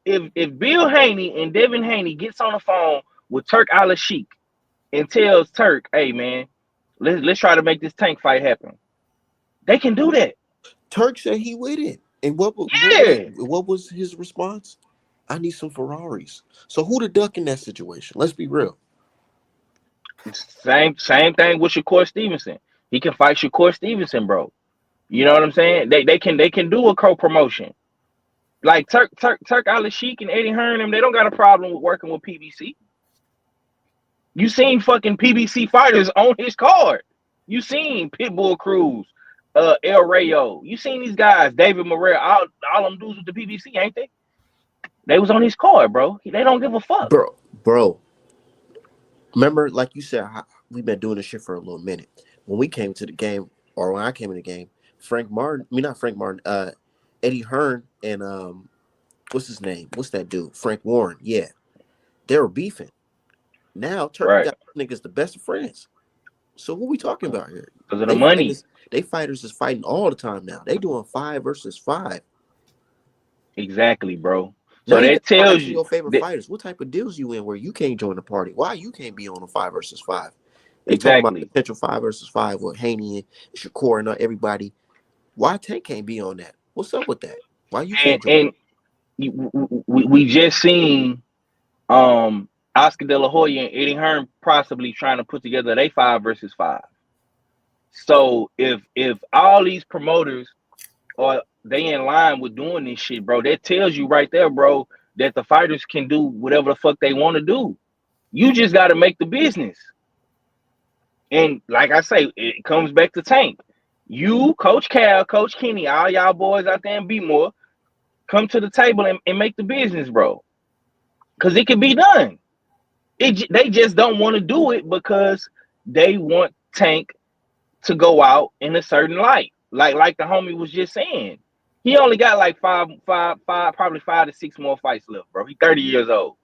Bill Haney and Devin Haney gets on the phone with Turk Al Sheik and tells Turk, hey man, let's try to make this Tank fight happen. They can do that. Turk said he with it, and Yeah. what was his response? I need some Ferraris. So who the duck in that situation? Let's be real. Same thing with Shakur Stevenson. He can fight Shakur Stevenson, bro. You know what I'm saying? They can do a co-promotion. Like Turk Ali Sheik and Eddie Hearn, they don't got a problem with working with PBC. You seen fucking PBC fighters on his card. You seen Pitbull Cruz, El Rayo. You seen these guys, David Morrell, all them dudes with the PBC, ain't they? They was on his card, bro. They don't give a fuck. Bro. Remember, like you said, we've been doing this shit for a little minute. When we came to the game, or when I came in the game, Eddie Hearn and what's his name? What's that dude? Frank Warren. Yeah. They were beefing. Now Turkey got niggas the best of friends. So what we talking about here? Because of the money. They fighters is fighting all the time now. They doing 5 versus 5. Exactly, bro. So that tells you your favorite fighters. What type of deals you in where you can't join the party? Why you can't be on a 5 versus 5? They talking about potential 5 versus 5 with Haney and Shakur and everybody. Why Tank can't be on that? What's up with that? Why you can't join? And we just seen Oscar De La Hoya and Eddie Hearn possibly trying to put together a 5 versus 5. So if all these promoters are they in line with doing this shit, bro, that tells you right there, bro, that the fighters can do whatever the fuck they want to do. You just got to make the business. And like I say, it comes back to Tank. You, Coach Cal, Coach Kenny, all y'all boys out there in B-More, come to the table and make the business, bro. Because it can be done. They just don't want to do it because they want Tank to go out in a certain light. Like the homie was just saying. He only got like probably 5 to 6 more fights left, bro. He's 30 years old.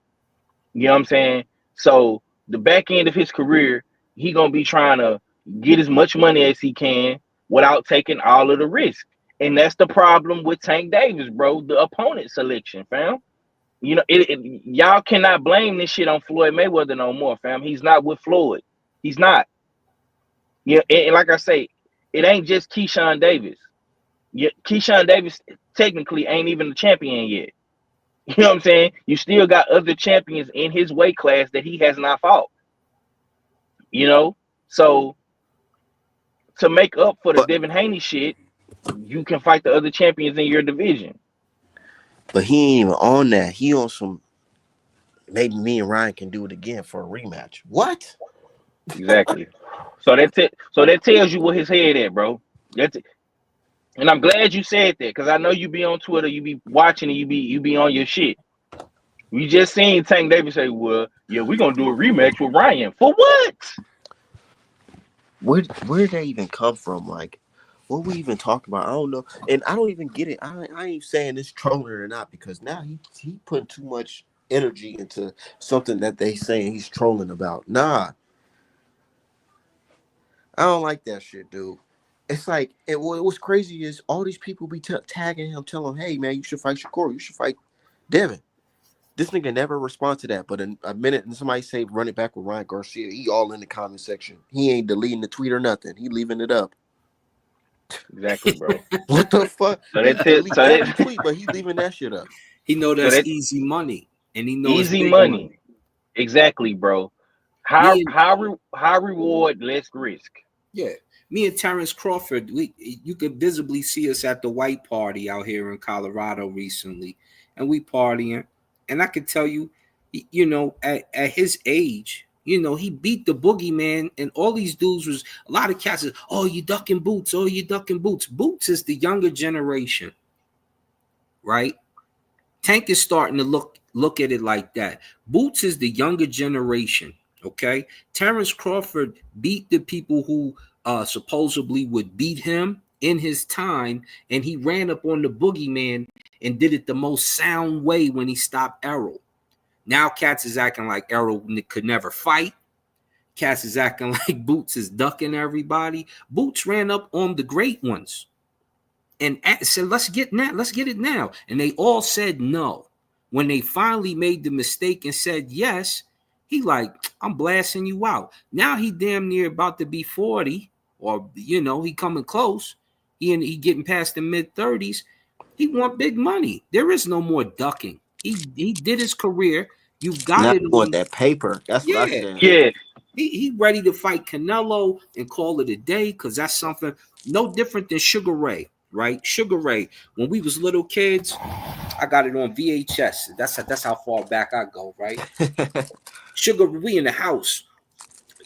You know what I'm saying? So the back end of his career, he gonna be trying to get as much money as he can without taking all of the risk. And that's the problem with Tank Davis, bro. The opponent selection, fam. You know, y'all cannot blame this shit on Floyd Mayweather no more, fam. He's not with Floyd. He's not. Yeah, and like I say, it ain't just Keyshawn Davis. Yeah, Keyshawn Davis technically ain't even the champion yet. You know what I'm saying? You still got other champions in his weight class that he has not fought. You know? So to make up for the Devin Haney shit, you can fight the other champions in your division. But he ain't even on that. He on some maybe me and Ryan can do it again for a rematch. What? Exactly. So that tells you what his head at, bro. That's it. And I'm glad you said that because I know you be on Twitter, you be watching, and you be on your shit. We just seen Tank Davis say, "Well, yeah, we're gonna do a rematch with Ryan." For what? Where did they even come from? Like, what we even talking about? I don't know, and I don't even get it. I ain't saying it's trolling or not because now he putting too much energy into something that they saying he's trolling about. Nah, I don't like that shit, dude. It's like, what's crazy is all these people be tagging him, telling him, hey, man, you should fight Shakur. You should fight Devin. This nigga never responds to that. But in a minute, and somebody say run it back with Ryan Garcia, he all in the comment section. He ain't deleting the tweet or nothing. He leaving it up. Exactly, bro. What the fuck? So He delete every tweet, but he leaving that shit up. He know that's easy money. And he knows easy money. Exactly, bro. High reward, less risk. Yeah. Me and Terrence Crawford, you could visibly see us at the white party out here in Colorado recently, and we partying. And I could tell you, you know, at his age, you know, he beat the boogeyman, and all these dudes was a lot of cats. Oh, you ducking Boots? Oh, you ducking Boots? Boots is the younger generation, right? Tank is starting to look at it like that. Boots is the younger generation. Okay, Terrence Crawford beat the people who supposedly would beat him in his time, and he ran up on the boogeyman and did it the most sound way when he stopped Errol. Now cats is acting like Errol could never fight. Cats is acting like Boots is ducking everybody. Boots ran up on the great ones and said, let's get it now. And they all said no. When they finally made the mistake and said yes, he like, I'm blasting you out. Now he damn near about to be 40, or, you know, he coming close. He getting past the mid-30s. He want big money. There is no more ducking. He did his career. You've got now it. You want that paper. That's what I said. Yeah. He ready to fight Canelo and call it a day because that's something no different than Sugar Ray, right? Sugar Ray, when we was little kids, I got it on VHS. That's how far back I go, right? Sugar, we in the house.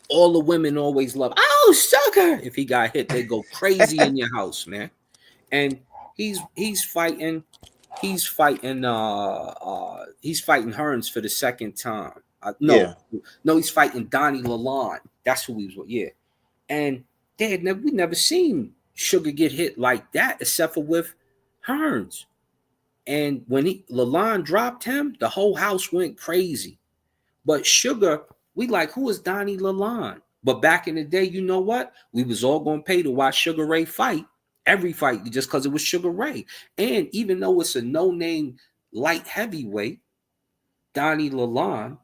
All the women always love, oh, Sugar. If he got hit, they go crazy in your house, man. And he's fighting he's fighting Hearns for the second time. Yeah. No, he's fighting Donnie Lalonde. That's who he was with. Yeah. And we never seen Sugar get hit like that except for with Hearns. And when Lalonde dropped him, the whole house went crazy. But Sugar, we like, who is Donnie Lalonde? But back in the day, you know what? We was all going to pay to watch Sugar Ray fight. Every fight, just because it was Sugar Ray. And even though it's a no-name light heavyweight, Donnie Lalonde,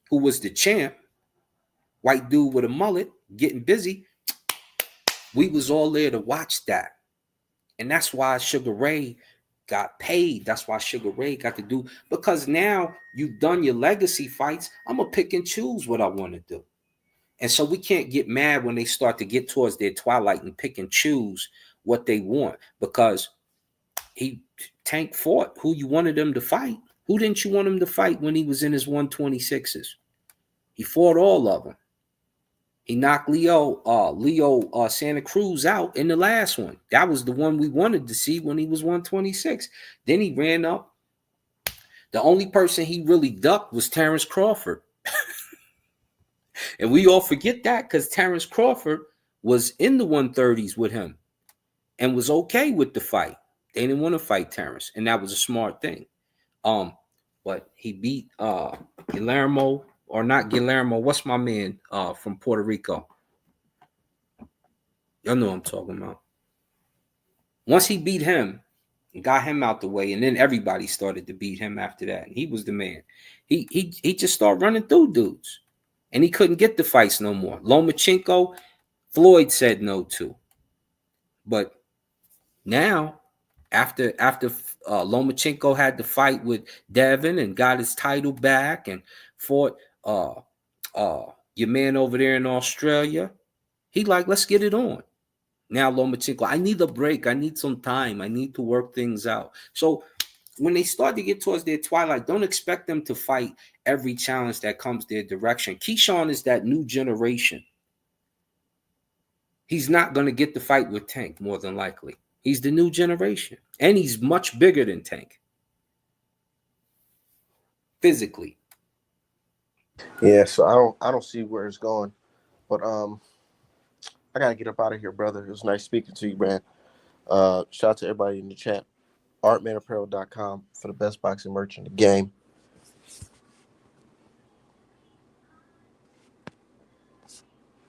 who was the champ, white dude with a mullet, getting busy, we was all there to watch that. And that's why Sugar Ray got paid. That's why Sugar Ray got to do, because now you've done your legacy fights. I'm going to pick and choose what I want to do. And so we can't get mad when they start to get towards their twilight and pick and choose what they want, because Tank fought who you wanted him to fight. Who didn't you want him to fight when he was in his 126s? He fought all of them. He knocked Leo Santa Cruz out in the last one. That was the one we wanted to see when he was 126. Then he ran up. The only person he really ducked was Terrence Crawford. And we all forget that because Terrence Crawford was in the 130s with him and was okay with the fight. They didn't want to fight Terrence, and that was a smart thing. But he beat Guillermo, or not Guillermo. What's my man from Puerto Rico? Y'all know what I'm talking about. Once he beat him and got him out the way, and then everybody started to beat him after that. And he was the man. He just started running through dudes. And he couldn't get the fights no more. Lomachenko, Floyd said no to. But now, after Lomachenko had the fight with Devin and got his title back and fought your man over there in Australia, he like, let's get it on. Now Lomachenko, I need a break. I need some time. I need to work things out. So when they start to get towards their twilight, don't expect them to fight every challenge that comes their direction. Keyshawn is that new generation. He's not going to get the fight with Tank, more than likely. He's the new generation. And he's much bigger than Tank. Physically. Yeah, so I don't see where it's going. But I gotta get up out of here, brother. It was nice speaking to you, man. Shout out to everybody in the chat. artmanapparel.com for the best boxing merch in the game.